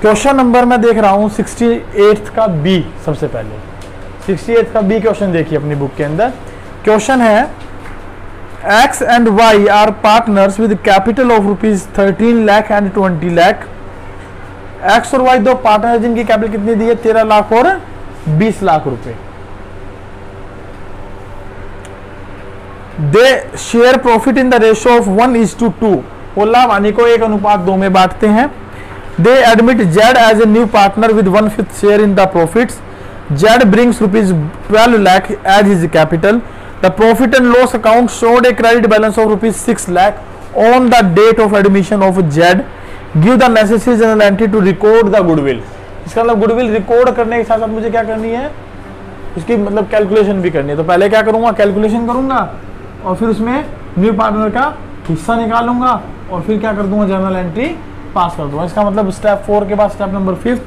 क्वेश्चन नंबर मैं देख रहा हूँ 68 का बी। सबसे पहले 68 का बी क्वेश्चन देखिए अपनी बुक के अंदर। क्वेश्चन है X and Y are partners with capital of rupees 13 lakh and 20 lakh। X और Y दो पार्टनर है जिनकी कैपिटल कितनी दी है? 13 लाख और 20 लाख रुपए। They share profit in the ratio of 1:2। वो लाभ हानि को 1:2 में बांटते हैं। They admit Z as a new partner with 1/5 share in the profits. Z brings rupees 12 lakh as his capital. The profit and loss account showed a credit balance of rupees 6 lakh on the date of admission of Z. Give the necessary journal entry to record the goodwill. इसका मतलब goodwill record करने के साथ साथ मुझे क्या करनी है? उसकी मतलब कैलकुलेशन भी करनी है। तो पहले क्या करूंगा? कैलकुलेशन करूंगा और फिर उसमें न्यू पार्टनर का हिस्सा निकालूंगा और फिर क्या कर दूंगा? जर्नल एंट्री पास कर दूंगा। इसका मतलब स्टेप 4 के बाद स्टेप नंबर 5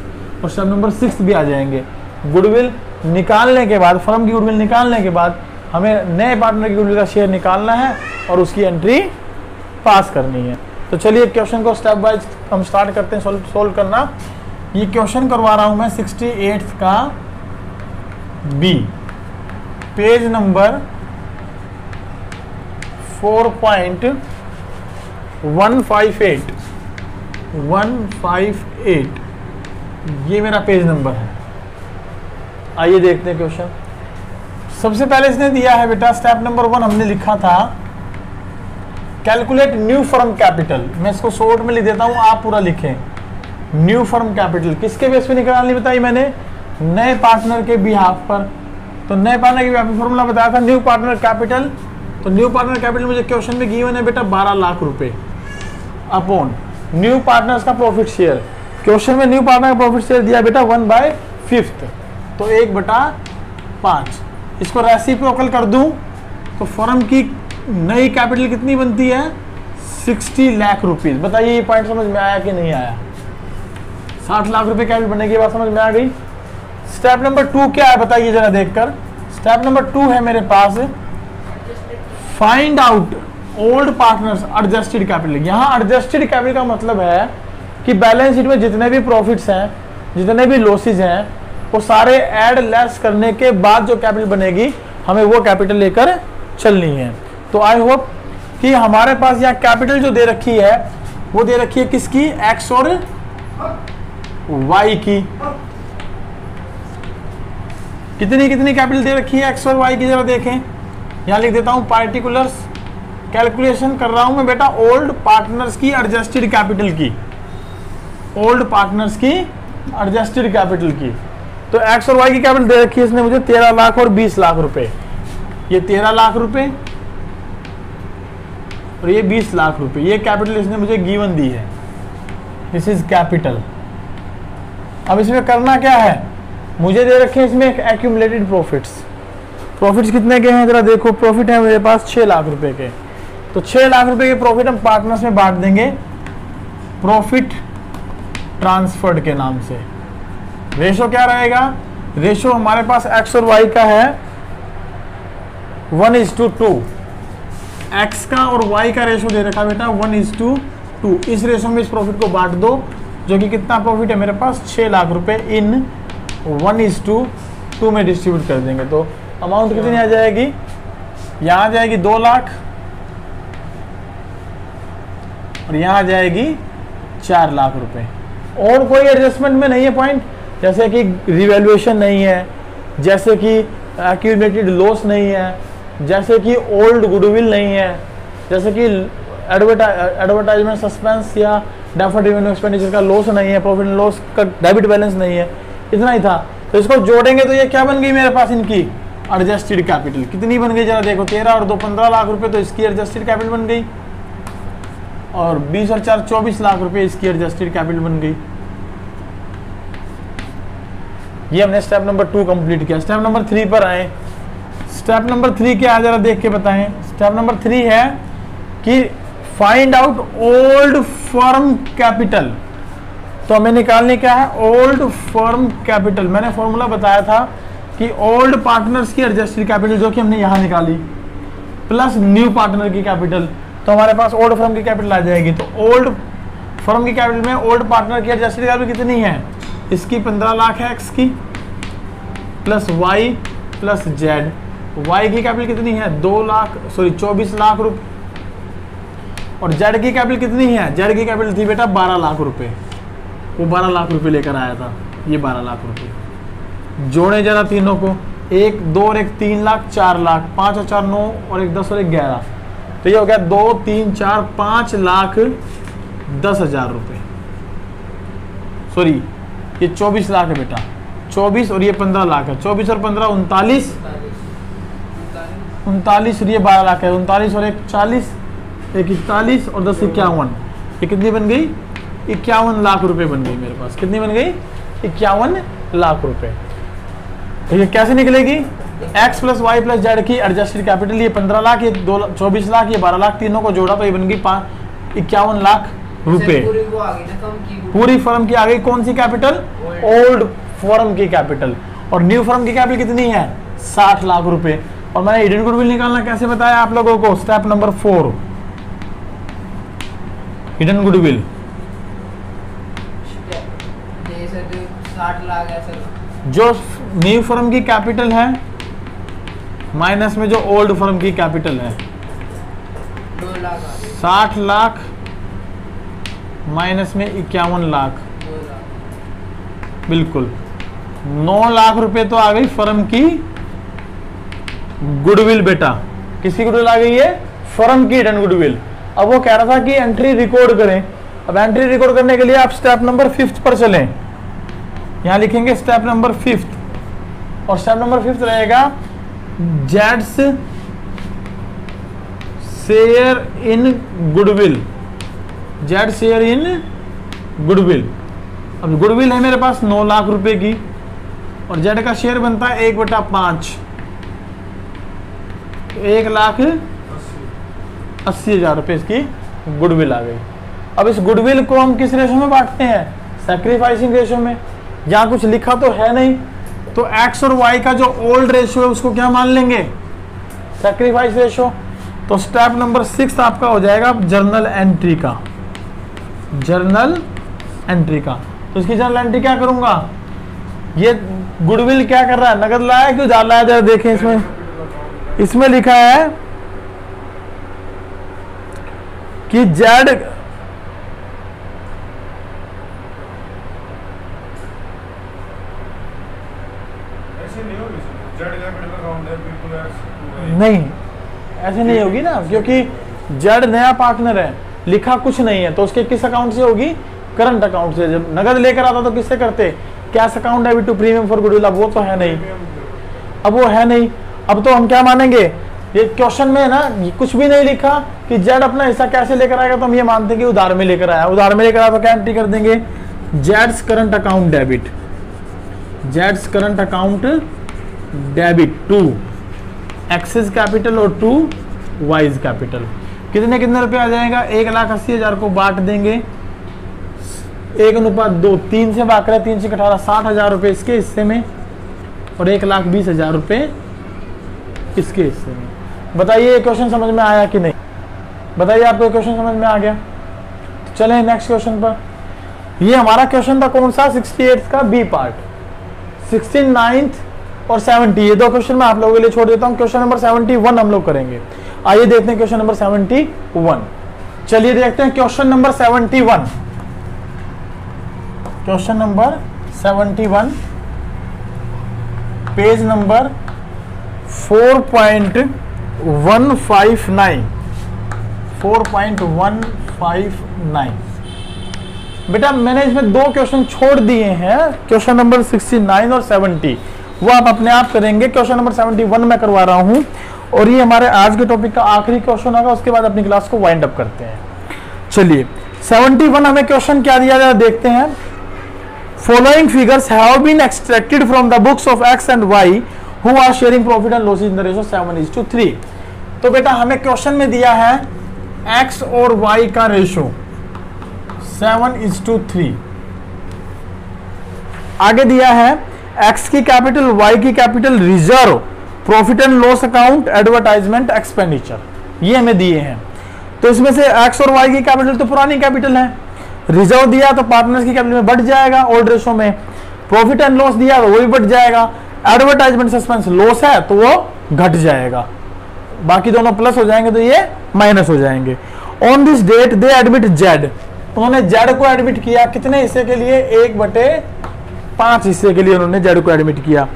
और स्टेप नंबर 6 भी आ जाएंगे। गुडविल निकालने के बाद, फर्म की गुडविल निकालने के बाद हमें नए पार्टनर की गुडविल का शेयर निकालना है और उसकी एंट्री पास करनी है। तो चलिए क्वेश्चन को स्टेप वाइज हम स्टार्ट करते हैं सोल्व करना। ये क्वेश्चन करवा रहा हूं मैं 68 का बी, पेज नंबर 4.158 ये मेरा पेज नंबर है। आइए देखते हैं क्वेश्चन। सबसे पहले इसने दिया है बेटा स्टेप नंबर 1 हमने लिखा था कैलकुलेट न्यू फर्म कैपिटल। मैं इसको शॉर्ट में लिख देता हूं, आप पूरा लिखें। न्यू फर्म कैपिटल किसके बेस पे निकालनी बताई मैंने? नए पार्टनर के बिहाफ पर। तो नए पार्टनर के बिहाफ पर फॉर्मूला बताया था न्यू पार्टनर कैपिटल। तो न्यू पार्टनर कैपिटल मुझे क्वेश्चन में गिवन है बेटा 12 लाख रुपए अपॉन न्यू पार्टनर्स का प्रॉफिट शेयर। क्वेश्चन में न्यू पार्टनर का प्रॉफिट शेयर दिया बेटा 1/5, तो 1/5। इसको रेसिप्रोकल कर दूं तो फर्म की नई कैपिटल कितनी बनती है? 60 लाख रुपीज। बताइए ये पॉइंट समझ में आया कि नहीं आया? 60 लाख रुपए कैपिटल बनने की बात समझ में आ गई। स्टेप नंबर 2 क्या है बताइए जरा देखकर। स्टेप नंबर 2 है मेरे पास find out old partners adjusted capital. यहाँ एडजस्टेड कैपिटल का मतलब है कि बैलेंस शीट में जितने भी प्रॉफिट्स हैं, जितने भी लॉसेज हैं, वो सारे ऐड लेस करने के बाद जो कैपिटल बनेगी हमें वो कैपिटल लेकर चलनी है। तो आई होप कि हमारे पास यहाँ कैपिटल जो दे रखी है वो दे रखी है किसकी? एक्स और वाई की। कितनी कितनी कैपिटल दे रखी है एक्स और वाई की? जरा देखें, यहाँ लिख देता हूं पार्टिकुलर्स। कैलकुलेशन कर रहा हूं मैं बेटा ओल्ड पार्टनर्स की एडजस्टेड कैपिटल की, ओल्ड पार्टनर्स की एडजस्टेड कैपिटल की। तो एक्स और वाई की कैपिटल दे रखी है इसने मुझे 13 लाख और 20 लाख रुपए। ये 13 लाख रुपए और ये 20 लाख रुपए, ये कैपिटल इसने मुझे गिवन दी है। This is capital. अब इसमें करना क्या है? मुझे दे रखे हैं इसमें एक्यूमुलेटेड प्रॉफिट्स। प्रॉफिट्स कितने के हैं जरा देखो। प्रॉफिट है मेरे पास 6 लाख रुपए के। तो 6 लाख रुपए के प्रॉफिट हम पार्टनर्स में बांट देंगे। प्रॉफिट ट्रांसफर्ड के नाम से। रेशो क्या रहेगा? रेशो हमारे पास एक्स और वाई का है 1:2। एक्स का और वाई का रेशो दे रखा बेटा 1:2। इस रेशो में इस प्रॉफिट को बांट दो, जो कि कितना प्रॉफिट है मेरे पास 6 लाख रुपए इन 1:2 में डिस्ट्रीब्यूट कर देंगे। तो अमाउंट कितनी आ जाएगी? यहाँ आ जाएगी 2 लाख और यहाँ आ जाएगी 4 लाख रुपए। और कोई एडजस्टमेंट में नहीं है पॉइंट, जैसे कि रिवैल्यूएशन नहीं है, जैसे कि एक्यूमुलेटेड लॉस नहीं है, जैसे कि ओल्ड गुडविल नहीं है, जैसे कि एडवर्टाइजमेंट सस्पेंस या डेफर्ड रेवेन्यू एक्सपेंडिचर का लॉस नहीं है, प्रॉफिट एंड लॉस का डेबिट बैलेंस नहीं है। इतना ही था। तो इसको जोड़ेंगे तो ये क्या बन गई मेरे पास? इनकी एडजस्टेड कैपिटल कितनी बन गई? जरा देखो, 13 और 2 15 लाख रुपए तो इसकी एडजस्टेड कैपिटल बन गई, और 20 और 4 24 लाख रुपए इसकी एडजस्टेड कैपिटल बन गई। ये हमने स्टेप नंबर 2 कंप्लीट किया। स्टेप नंबर 3 पर आए। स्टेप नंबर 3 क्या है जरा देख के बताएं। स्टेप नंबर 3 है कि find out old firm capital. तो हमें निकालने क्या है? Old firm capital. मैंने फॉर्मूला बताया था कि ओल्ड पार्टनर्स की एडजस्टेड कैपिटल, जो कि हमने यहां निकाली, प्लस न्यू पार्टनर की कैपिटल, तो हमारे पास ओल्ड फर्म की कैपिटल आ जाएगी। तो ओल्ड फर्म की कैपिटल में ओल्ड पार्टनर की एडजस्टेड कैपिटल कितनी है? इसकी 15 लाख है एक्स की, plus Y plus Z. Y की कैपिटल कितनी है? 24 लाख रुपए। और जेड की कैपिटल कितनी है? जेड की कैपिटल थी बेटा 12 लाख रुपए। वो 12 लाख रुपए लेकर आया था, ये 12 लाख रुपए। जोड़े जरा तीनों को, 1 2 और 1 3 लाख, 4 लाख, 5 और 4 9 और 1 10 और 1 11। तो ये हो गया 2 3 4 5 लाख 10 हजार रुपए। सॉरी, ये 24 लाख है बेटा, 24 और ये 15 लाख है। 24 और 15 39 और ये 12 लाख है। 39 और 1 40, 1 41 और 10 51। ये कितनी बन गई? 51 लाख रुपए बन गई मेरे पास। कितनी बन गई? 51 लाख रुपए। तो ये कैसे निकलेगी? X plus Y plus Z की एडजस्टेड कैपिटल, ये 15 लाख, ये 24 लाख, ये 12 लाख, तीनों को जोड़ा तो ये बन गई 51 लाख रुपए। पूरी फर्म की आ गई कौन सी कैपिटल? ओल्ड फर्म की कैपिटल। और न्यू फर्म की कैपिटल कितनी है? 60 लाख रुपए। और मैंने हिडन गुडविल निकालना कैसे बताया आप लोगों को? Step number 4, hidden goodwill. 60 lakh है सर। जो न्यू फर्म की कैपिटल है माइनस में जो ओल्ड फर्म की कैपिटल है, 2 लाख 60 लाख माइनस में 51 लाख, 2 लाख। बिल्कुल 9 लाख रुपए तो आ गई फर्म की गुडविल बेटा। किसकी गुडविल आ गई है? फर्म की हिडन गुडविल। अब वो कह रहा था कि एंट्री रिकॉर्ड करें। अब एंट्री रिकॉर्ड करने के लिए आप स्टेप नंबर 5 पर चलें। यहां लिखेंगे स्टेप नंबर 5, और स्टेप नंबर 5 रहेगा Jades share in goodwill. Z share in goodwill. अब गुडविल है मेरे पास 9 लाख रुपए की, और जेड का शेयर बनता है 1/5, 1,80,000 रुपए इसकी गुडविल आ गई। अब इस गुडविल को हम किस रेशो में बांटते हैं? सैक्रिफाइसिंग रेशो में। यहाँ कुछ लिखा तो है नहीं, तो एक्स और वाई का जो ओल्ड रेशो है उसको क्या मान लेंगे? Sacrifice ratio. तो स्टेप नंबर 6 आपका हो जाएगा जर्नल एंट्री का। जर्नल एंट्री का, तो इसकी जर्नल एंट्री क्या करूंगा? ये गुडविल क्या कर रहा है? नगद लाया क्यों उधार लाया? जरा देखें, इसमें लिखा है कि जेड नहीं, ऐसे नहीं होगी ना, क्योंकि जेड नया पार्टनर है, लिखा कुछ नहीं है, तो उसके किस अकाउंट से होगी? करंट अकाउंट से। जब नगद लेकर आता तो किससे करते? Cash account debit to premium for goodwill. अब वो तो है नहीं, अब वो है नहीं। अब तो हम क्या मानेंगे? ये क्वेश्चन में है ना, कुछ भी नहीं लिखा कि जेड अपना हिस्सा कैसे लेकर आएगा, तो हम ये मानते हैं कि उधार में लेकर आया। उधार में लेकर आया तो क्या एंट्री कर देंगे? जेड्स करंट अकाउंट डेबिट, जेड्स current account debit to X's capital और टू वाइज कैपिटल। कितने रुपए आ जाएगा? 1,80,000 को बांट देंगे 1:2, 3 से भाग रहे, 3 से 18, 60,000 रुपये इसके हिस्से में और 1,20,000 रुपये इसके हिस्से में। बताइए ये क्वेश्चन समझ में आया कि नहीं? बताइए आपको क्वेश्चन समझ में आ गया? तो चलें नेक्स्ट क्वेश्चन पर। ये हमारा क्वेश्चन था कौन सा? 68 का बी पार्ट। 69 और 70 ये दो क्वेश्चन मैं आप लोगों के लिए छोड़ देता हूँ। क्वेश्चन नंबर 71 हम लोग करेंगे। आइए देखते हैं क्वेश्चन नंबर 71। चलिए देखते हैं question number 71। Question number 71 page number 4.159। 4.159 बेटा मैंने इसमें दो क्वेश्चन छोड़ दिए हैं, क्वेश्चन नंबर 69 और 70, वो आप अपने आप करेंगे। क्वेश्चन नंबर 71 मैं करवा रहा हूं और ये हमारे आज के टॉपिक का आखिरी क्वेश्चन होगा, उसके बाद अपनी क्लास को वाइंड अप करते हैं। चलिए 71 हमें क्वेश्चन क्या दिया जाए देखते हैं। Following figures have been extracted from the books of X and Y who are sharing profit and losses in the ratio 7:3। तो बेटा हमें क्वेश्चन में दिया है एक्स और वाई का रेशियो 7:3। आगे दिया है एक्स की कैपिटल, वाई की capital, reserve, profit and loss account, advertisement, expenditure, ये हमें दिए हैं। तो इसमें से एक्स और वाई की कैपिटल तो पुरानी कैपिटल है, रिजर्व दिया तो पार्टनर्स की कैपिटल में बढ़ जाएगा ओल्ड रेशो में, प्रॉफिट एंड लॉस दिया तो वो भी बढ़ जाएगा, एडवर्टाइजमेंट सस्पेंस लॉस है तो वो घट जाएगा, बाकी दोनों प्लस हो जाएंगे तो ये माइनस हो जाएंगे। On this date they admit Z, उन्होंने जेड को एडमिट किया कितने हिस्से के लिए? 1/5 हिस्से के लिए उन्होंने जेड को एडमिट किया,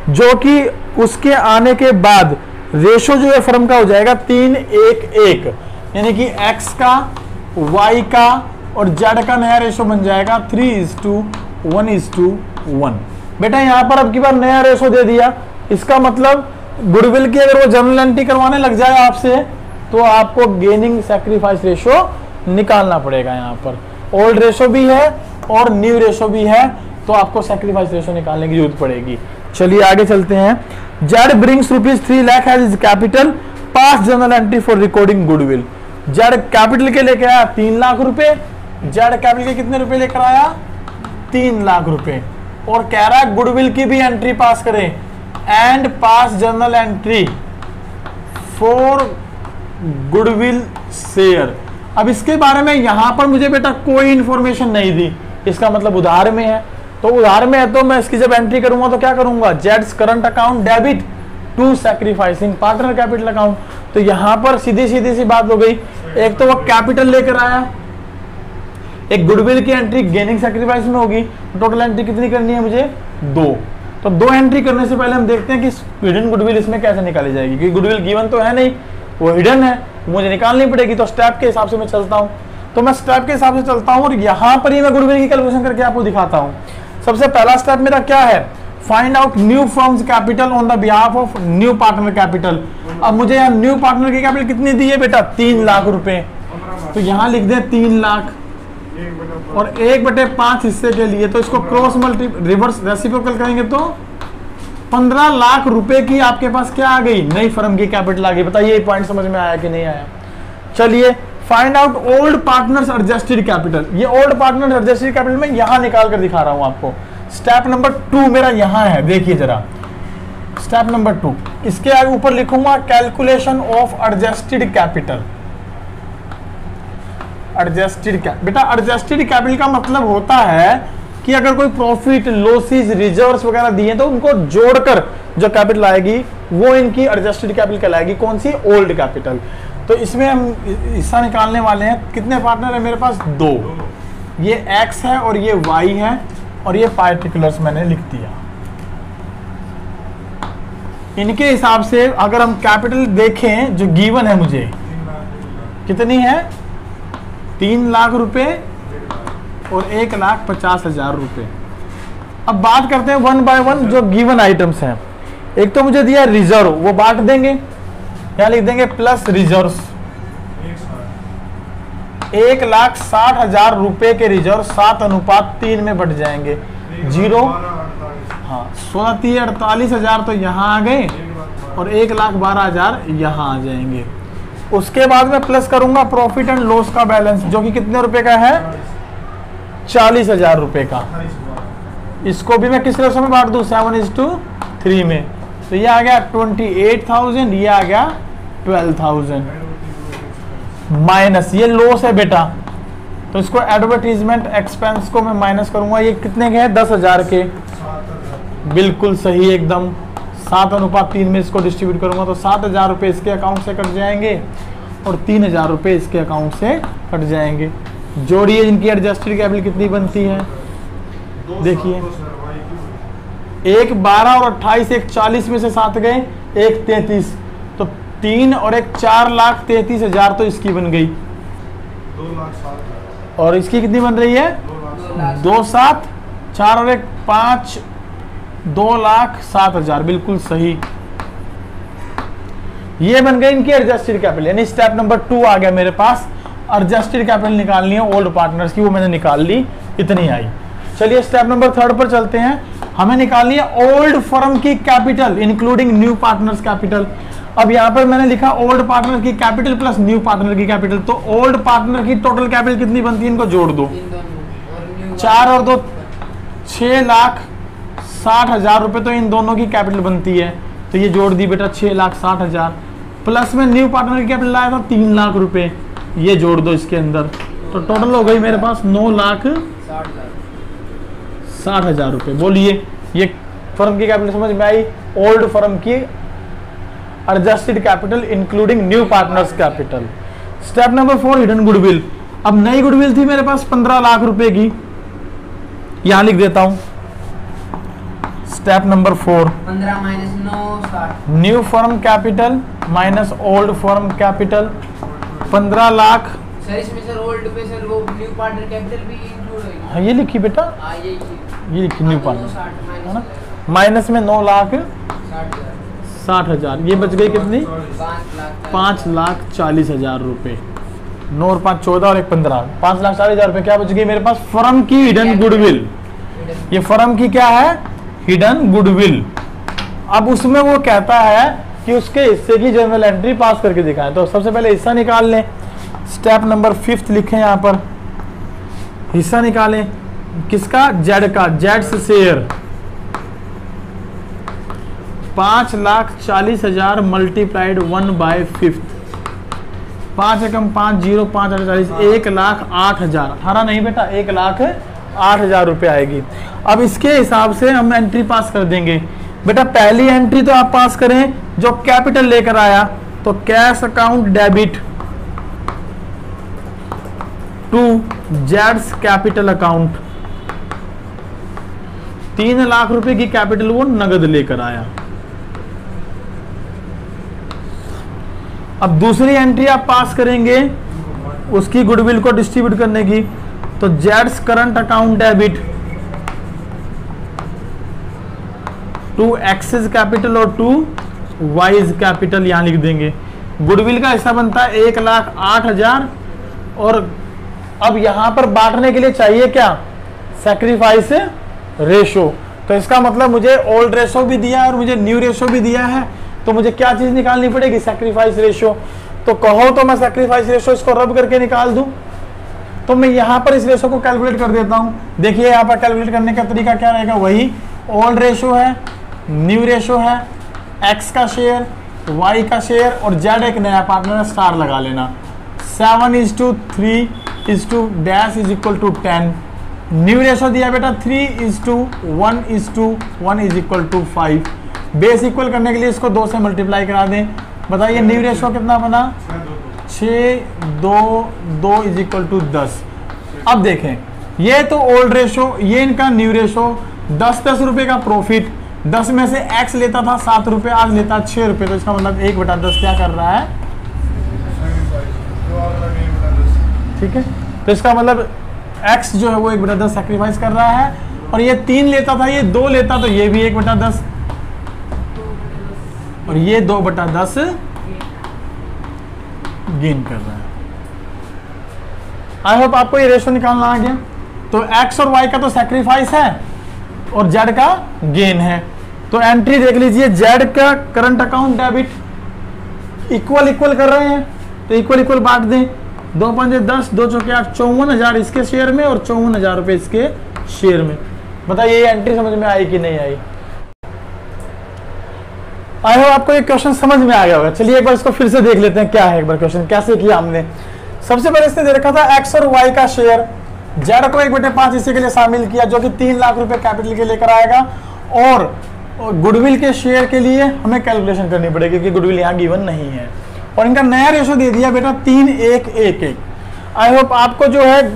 जो कि उसके आने के बाद रेशो जो है फर्म का हो जाएगा 3:1:1, यानी कि एक्स का, वाई का और जेड का नया रेशो बन जाएगा 3:1:1। बेटा यहां पर अब की बार नया रेशो दे दिया, इसका मतलब गुडविल की अगर वो जर्नल एंट्री करवाने लग जाए आपसे तो आपको गेनिंग सैक्रिफाइस रेशो निकालना पड़ेगा। यहाँ पर ओल्ड रेशो भी है और न्यू रेशो भी है, तो आपको सैक्रिफाइस रेशो निकालने की जरूरत पड़ेगी। चलिए आगे चलते हैं। Z brings ₹3 lakh as capital, pass journal entry for recording goodwill. Z capital के लेकर आया 3 लाख रुपए, जेड कैपिटल के कितने रुपए लेकर आया? 3 लाख रुपए, और कह रहा है गुडविल की भी एंट्री पास करें and pass journal entry for goodwill share. अब इसके बारे में यहां पर मुझे बेटा कोई इंफॉर्मेशन नहीं दी, इसका मतलब उधार में है, तो उधार में है तो मैं इसकी जब एंट्री करूंगा तो क्या करूंगा? जेड्स current account debit to sacrificing partner capital account. तो यहां पर सीधी सी बात हो गई, एक तो वो कैपिटल लेकर आया, एक गुडविल की एंट्री गेनिंग सैक्रिफाइस में होगी, टोटल एंट्री कितनी करनी है मुझे? 2। तो 2 एंट्री करने से पहले हम देखते हैं कि हिडन गुडविल इसमें कैसे निकाली जाएगी, क्योंकि गुडविल गिवन तो है नहीं, वो हिडन है, मुझे निकालनी पड़ेगी। तो स्टेप के हिसाब से मैं चलता हूं, तो मैं स्टेप के हिसाब से चलता हूं और यहां पर ही मैं गुडविल की कैलकुलेशन करके आपको दिखाता हूं। सबसे पहला स्टेप मेरा क्या है? Find out new firms capital on the behalf of new partner capital. अब मुझे यहाँ न्यू पार्टनर की कैपिटल कितनी दी है बेटा? 3 लाख रुपए, तो यहाँ लिख दे 3 लाख, और 1/5 हिस्से के लिए तो इसको क्रॉस मल्टी रिवर्स रेसिप्रोकल करेंगे तो 15 लाख रुपए की आपके पास क्या आ गई? नई फर्म की कैपिटल आ गई। बताइए ये पॉइंट समझ में आया कि नहीं आया? चलिए find out old partners adjusted capital. ये ओल्ड पार्टनर एडजस्टेड कैपिटल में यहां निकाल कर दिखा रहा हूं आपको। स्टेप नंबर 2 मेरा यहां है, देखिए जरा स्टेप नंबर 2, इसके आगे ऊपर लिखूंगा calculation of adjusted capital. Adjusted capital, बेटा एडजस्टेड कैपिटल का मतलब होता है कि अगर कोई प्रॉफिट, लॉसेस, रिजर्व्स वगैरह दिए तो उनको जोड़कर जो कैपिटल आएगी वो इनकी एडजस्टेड कैपिटल कहलाएगी। कौन सी? Old capital. तो इसमें हम हिस्सा निकालने वाले हैं। कितने पार्टनर है मेरे पास? 2। ये एक्स है और ये वाई है, और ये पार्टिकुलर्स मैंने लिख दिया। इनके हिसाब से अगर हम कैपिटल देखें जो गिवन है मुझे, कितनी है? 3 लाख रुपए और 1,50,000 रुपए। अब बात करते हैं 1 बाय 1 जो गिवन आइटम्स हैं। एक तो मुझे दिया रिजर्व, वो बांट देंगे, यहाँ लिख देंगे प्लस रिजर्व। 1,60,000 रुपए के रिजर्व 7:3 में बढ़ जाएंगे। 0, हाँ 16,48,000 तो यहाँ आ गए और 1,12,000 यहाँ आ जाएंगे। उसके बाद में प्लस करूंगा प्रॉफिट एंड लॉस का बैलेंस, जो कि कितने रुपए का है? 40,000 रुपए का। इसको भी मैं किस रेशो में बांट दूं, 7:3 में। तो ये आ गया 28,000, ये आ गया 12,000 माइनस, ये लॉस है बेटा, तो इसको एडवर्टीजमेंट एक्सपेंस को मैं माइनस करूंगा। ये कितने के हैं, 10,000 के, बिल्कुल सही एकदम। 7:3 में इसको डिस्ट्रीब्यूट करूंगा तो 7,000 रुपये इसके अकाउंट से कट जाएंगे और 3,000 रुपये इसके अकाउंट से कट जाएंगे। जोड़िए इनकी एडजस्टेड कैपिटल कितनी बनती है, देखिए, एक 12 और 28, एक 40 में से 7 गए, एक 33, तो 3 और एक 4,33,000 तो इसकी बन गई। 2,07,000 और इसकी कितनी बन रही है, 2,07,000, 4 और एक 5, 2,07,000, बिल्कुल सही। ये बन गई इनकी एडजस्टेड कैपिटल, यानी स्टेप नंबर 2 आ गया मेरे पास। एडजस्टेड कैपिटल निकालनी है ओल्ड पार्टनर्स की, वो मैंने निकाल ली, इतनी आई। चलिए स्टेप नंबर 3 पर चलते हैं। हमें निकालनी है ओल्ड फर्म की capital including new partners capital. अब यहाँ पर मैंने लिखा ओल्ड पार्टनर की कैपिटल प्लस न्यू पार्टनर की कैपिटल, तो ओल्ड पार्टनर की टोटल कैपिटल कितनी बनती है, इनको जोड़ दो। 4 और 2 6,60,000 रुपए तो इन दोनों की कैपिटल बनती है, तो ये जोड़ दी बेटा 6,60,000। प्लस में न्यू पार्टनर की कैपिटल लाया था 3 लाख रुपए, ये जोड़ दो इसके अंदर, तो टोटल हो गई मेरे पास 9,60,000 रुपए। बोलिए ये फर्म की कैपिटल समझ में आई, ओल्ड फर्म की adjusted capital including new partners capital. Step number 4 hidden goodwill. अब नई गुडविल थी मेरे पास 15 लाख रुपए की, यहां लिख देता हूं। Step number 4 15 minus 9 60, new firm capital minus old firm capital 15 lakh. Sir इसमें सर ओल्ड पे सर वो न्यू पार्टनर कैपिटल भी इंक्लूड होगी। हाँ ये लिखी बेटा, हाँ ये लिखी न्यू पार्टनर, 60 है ना, माइनस में 9,60,000, ये बच गई कितनी, 5,40,000 रुपए। 9 और 5 14 और 1 15, 5,40,000 रुपए क्या बच गई मेरे पास, फर्म की हिडन गुडविल। ये फर्म की क्या है, हिडन गुडविल। अब उसमें वो कहता है कि उसके हिस्से की जर्नल एंट्री पास करके दिखाएं, तो सबसे पहले हिस्सा निकाल लें। स्टेप नंबर 5 लिखें यहाँ पर, हिस्सा निकालें किसका, जेड का, जेड्स शेयर 5,40,000 मल्टीप्लाइड 1/5, 5 एकम 5 0 5 8 40, 1,08,000, 18 नहीं बेटा 1,08,000 रुपए आएगी। अब इसके हिसाब से हम एंट्री पास कर देंगे। बेटा पहली एंट्री तो आप पास करें जो कैपिटल लेकर आया, तो कैश अकाउंट डेबिट टू जेड्स कैपिटल अकाउंट, 3 लाख रुपए की कैपिटल वो नगद लेकर आया। अब दूसरी एंट्री आप पास करेंगे उसकी गुडविल को डिस्ट्रीब्यूट करने की, तो जेड्स current account debit to X's capital और टू वाइज कैपिटल, यहां लिख देंगे। गुडविल का हिस्सा बनता है 1,08,000, और अब यहां पर बांटने के लिए चाहिए क्या, सैक्रिफाइस रेशो। तो इसका मतलब मुझे ओल्ड रेशो भी दिया है और मुझे न्यू रेशो भी दिया है, तो मुझे क्या चीज निकालनी पड़ेगी, सैक्रिफाइस रेशो। तो कहो तो मैं सैक्रिफाइस रेशो इसको रब करके निकाल दूं, तो मैं यहां पर इस रेशो को कैलकुलेट कर देता हूं। देखिए यहां पर कैलकुलेट करने का तरीका क्या रहेगा, वही ओल्ड रेशो है, न्यू रेशो है, एक्स का शेयर, वाई का शेयर और जेड एक नया पार्टनर स्टार लगा लेना। 7:3 is equal to 10। New ratio दिया बेटा 3:1:1 is equal to 5। Base equal करने के लिए इसको 2 से मल्टीप्लाई करा दें। बताइए न्यू रेशो कितना बना, 6 2 2 इज इक्वल टू 10। अब देखें ये तो ओल्ड रेशो, ये इनका न्यू रेशो। 10 रुपए का प्रॉफिट, 10 में से एक्स लेता था 7 रुपए, आज लेता 6 रुपए, तो इसका मतलब 1/10 क्या कर रहा है, ठीक है। तो इसका मतलब एक्स जो है वो 1/10 सैक्रिफाइस कर रहा है, और ये 3 लेता था, ये 2 लेता, तो ये भी 1/10, और ये 2/10 गेन कर रहा है। आई होप आपको ये रेशो निकालना आ गया। तो एक्स और वाई का तो सैक्रिफाइस है और जेड का गेन है। तो एंट्री देख लीजिए, जेड का current account debit equal equal कर रहे हैं, तो इक्वल इक्वल बांट दें। 2 पंजे 10, 2 चौके 8, 54,000 इसके शेयर में और 54,000 रुपये इसके शेयर में। बताइए ये एंट्री समझ में आई कि नहीं आई? आई हो आपको ये क्वेश्चन समझ में आ गया होगा। चलिए एक बार इसको फिर से देख लेते हैं क्या है एक बार क्वेश्चन कैसे किया हमने। सबसे पहले इसने दे रखा था एक्स और वाई का शेयर, जेड को 1/5 इसी के लिए शामिल किया जो कि 3 लाख रुपए कैपिटल के लेकर आएगा, और गुडविल के शेयर के लिए हमें कैलकुलेशन करनी पड़ेगी क्योंकि गुडविल यहाँ गिवन नहीं है। और इनका नया रेशो दे दिया बेटा 3:1:1:1। आई होप आपको जो है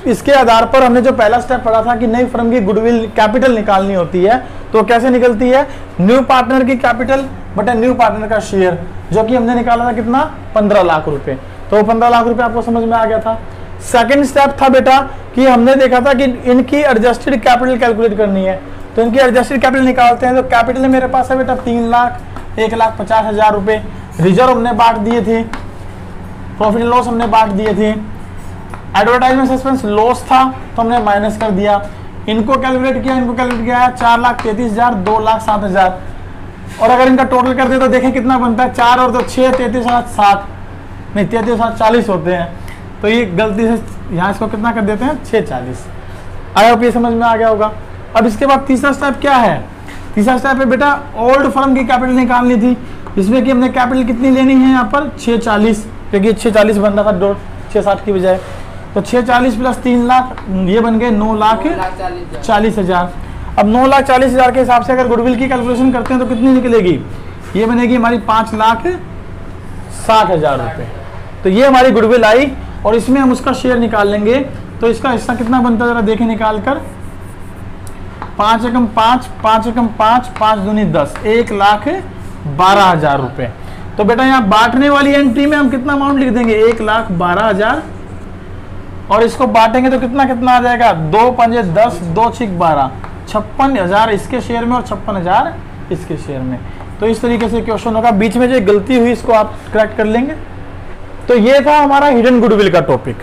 इसके आधार पर हमने जो पहला स्टेप पढ़ा था कि नई फर्म की गुडविल कैपिटल निकालनी होती है, तो कैसे निकलती है? न्यू पार्टनर की कैपिटल बटा न्यू पार्टनर का शेयर, जो कि हमने निकाला था कितना? 15 लाख रुपए। तो 15 लाख रुपए आपको समझ में आ गया था। सेकंड स्टेप था बेटा कि हमने देखा था कि इनकी एडजस्टेड कैपिटल कैलकुलेट करनी है, तो इनकी एडजस्टेड कैपिटल निकालते हैं। तो कैपिटल मेरे पास है बेटा 3 लाख 1,50,000 रुपए। रिजर्व हमने बांट दिए थे, प्रॉफिट एंड लॉस हमने बांट दिए थे, एडवर्टाइजमेंट सस्पेंस लॉस था तो हमने माइनस कर दिया। इनको कैलकुलेट किया, 4,33,000, 2,07,000। और अगर इनका टोटल कर दे तो देखें कितना बनता है, 4 और 2 6, 33,7 नहीं 33,40 होते हैं। तो ये गलती से यहाँ इसको कितना कर देते हैं 640। आई होप ये समझ में आ गया होगा। अब इसके बाद तीसरा स्टेप क्या है? तीसरा स्टेप है बेटा ओल्ड फर्म की कैपिटल निकालनी थी, इसमें कि हमने कैपिटल कितनी लेनी है यहाँ पर 640, क्योंकि 640 बन रहा था 660 की बजाय। तो 640 प्लस 3 लाख ये बन गए 9,40,000। अब 9,40,000 के हिसाब से अगर गुडविल की कैलकुलेशन करते हैं तो कितनी निकलेगी? ये बनेगी हमारी 5,60,000 रुपये। तो ये हमारी गुडविल आई और इसमें हम उसका शेयर निकाल लेंगे। तो इसका हिस्सा कितना बनता है जरा देखें निकाल कर। 5 एकम 5, 5 एकम 5, 5 दूनी 10, 1,12,000 रुपये। तो बेटा यहाँ बांटने वाली एंट्री में हम कितना अमाउंट लिख देंगे 1,12,000, और इसको बांटेंगे तो कितना कितना आ जाएगा 2 पंजे 10, 2 छिक 12, 56,000 इसके शेयर में और 56,000 इसके शेयर में। तो इस तरीके से क्वेश्चन होगा। बीच में जो गलती हुई इसको आप करेक्ट कर लेंगे। तो ये था हमारा हिडन गुडविल का टॉपिक,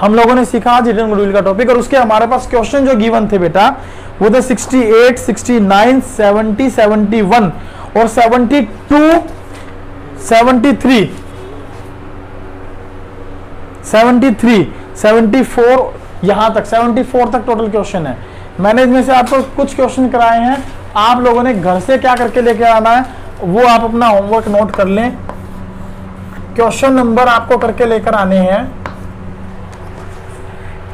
हम लोगों ने सीखा आज हिडन गुडविल का टॉपिक। और उसके हमारे पास क्वेश्चन जो गिवन थे बेटा वो थे 68, 69, 70, 71 और 72, 73, 74 यहां तक 74 तक टोटल क्वेश्चन है। मैंने इनमें से आपको कुछ क्वेश्चन कराए हैं, आप लोगों ने घर से क्या करके लेके आना है वो आप अपना होमवर्क नोट कर लें। क्वेश्चन नंबर आपको करके लेकर आने हैं।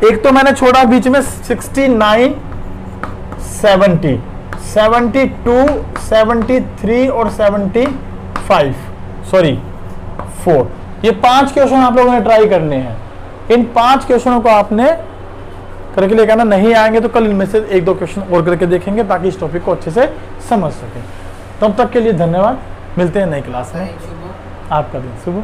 एक तो मैंने छोड़ा बीच में 69, 70, 72, 73 और 75 4। ये 5 क्वेश्चन आप लोगों ने ट्राई करने हैं। इन 5 क्वेश्चनों को आपने करके लेकर आना। नहीं आएंगे तो कल इनमें से 1-2 क्वेश्चन और करके देखेंगे ताकि इस टॉपिक को अच्छे से समझ सकें। तब तक के लिए धन्यवाद, मिलते हैं नई क्लास में। आपका दिन शुभ हो।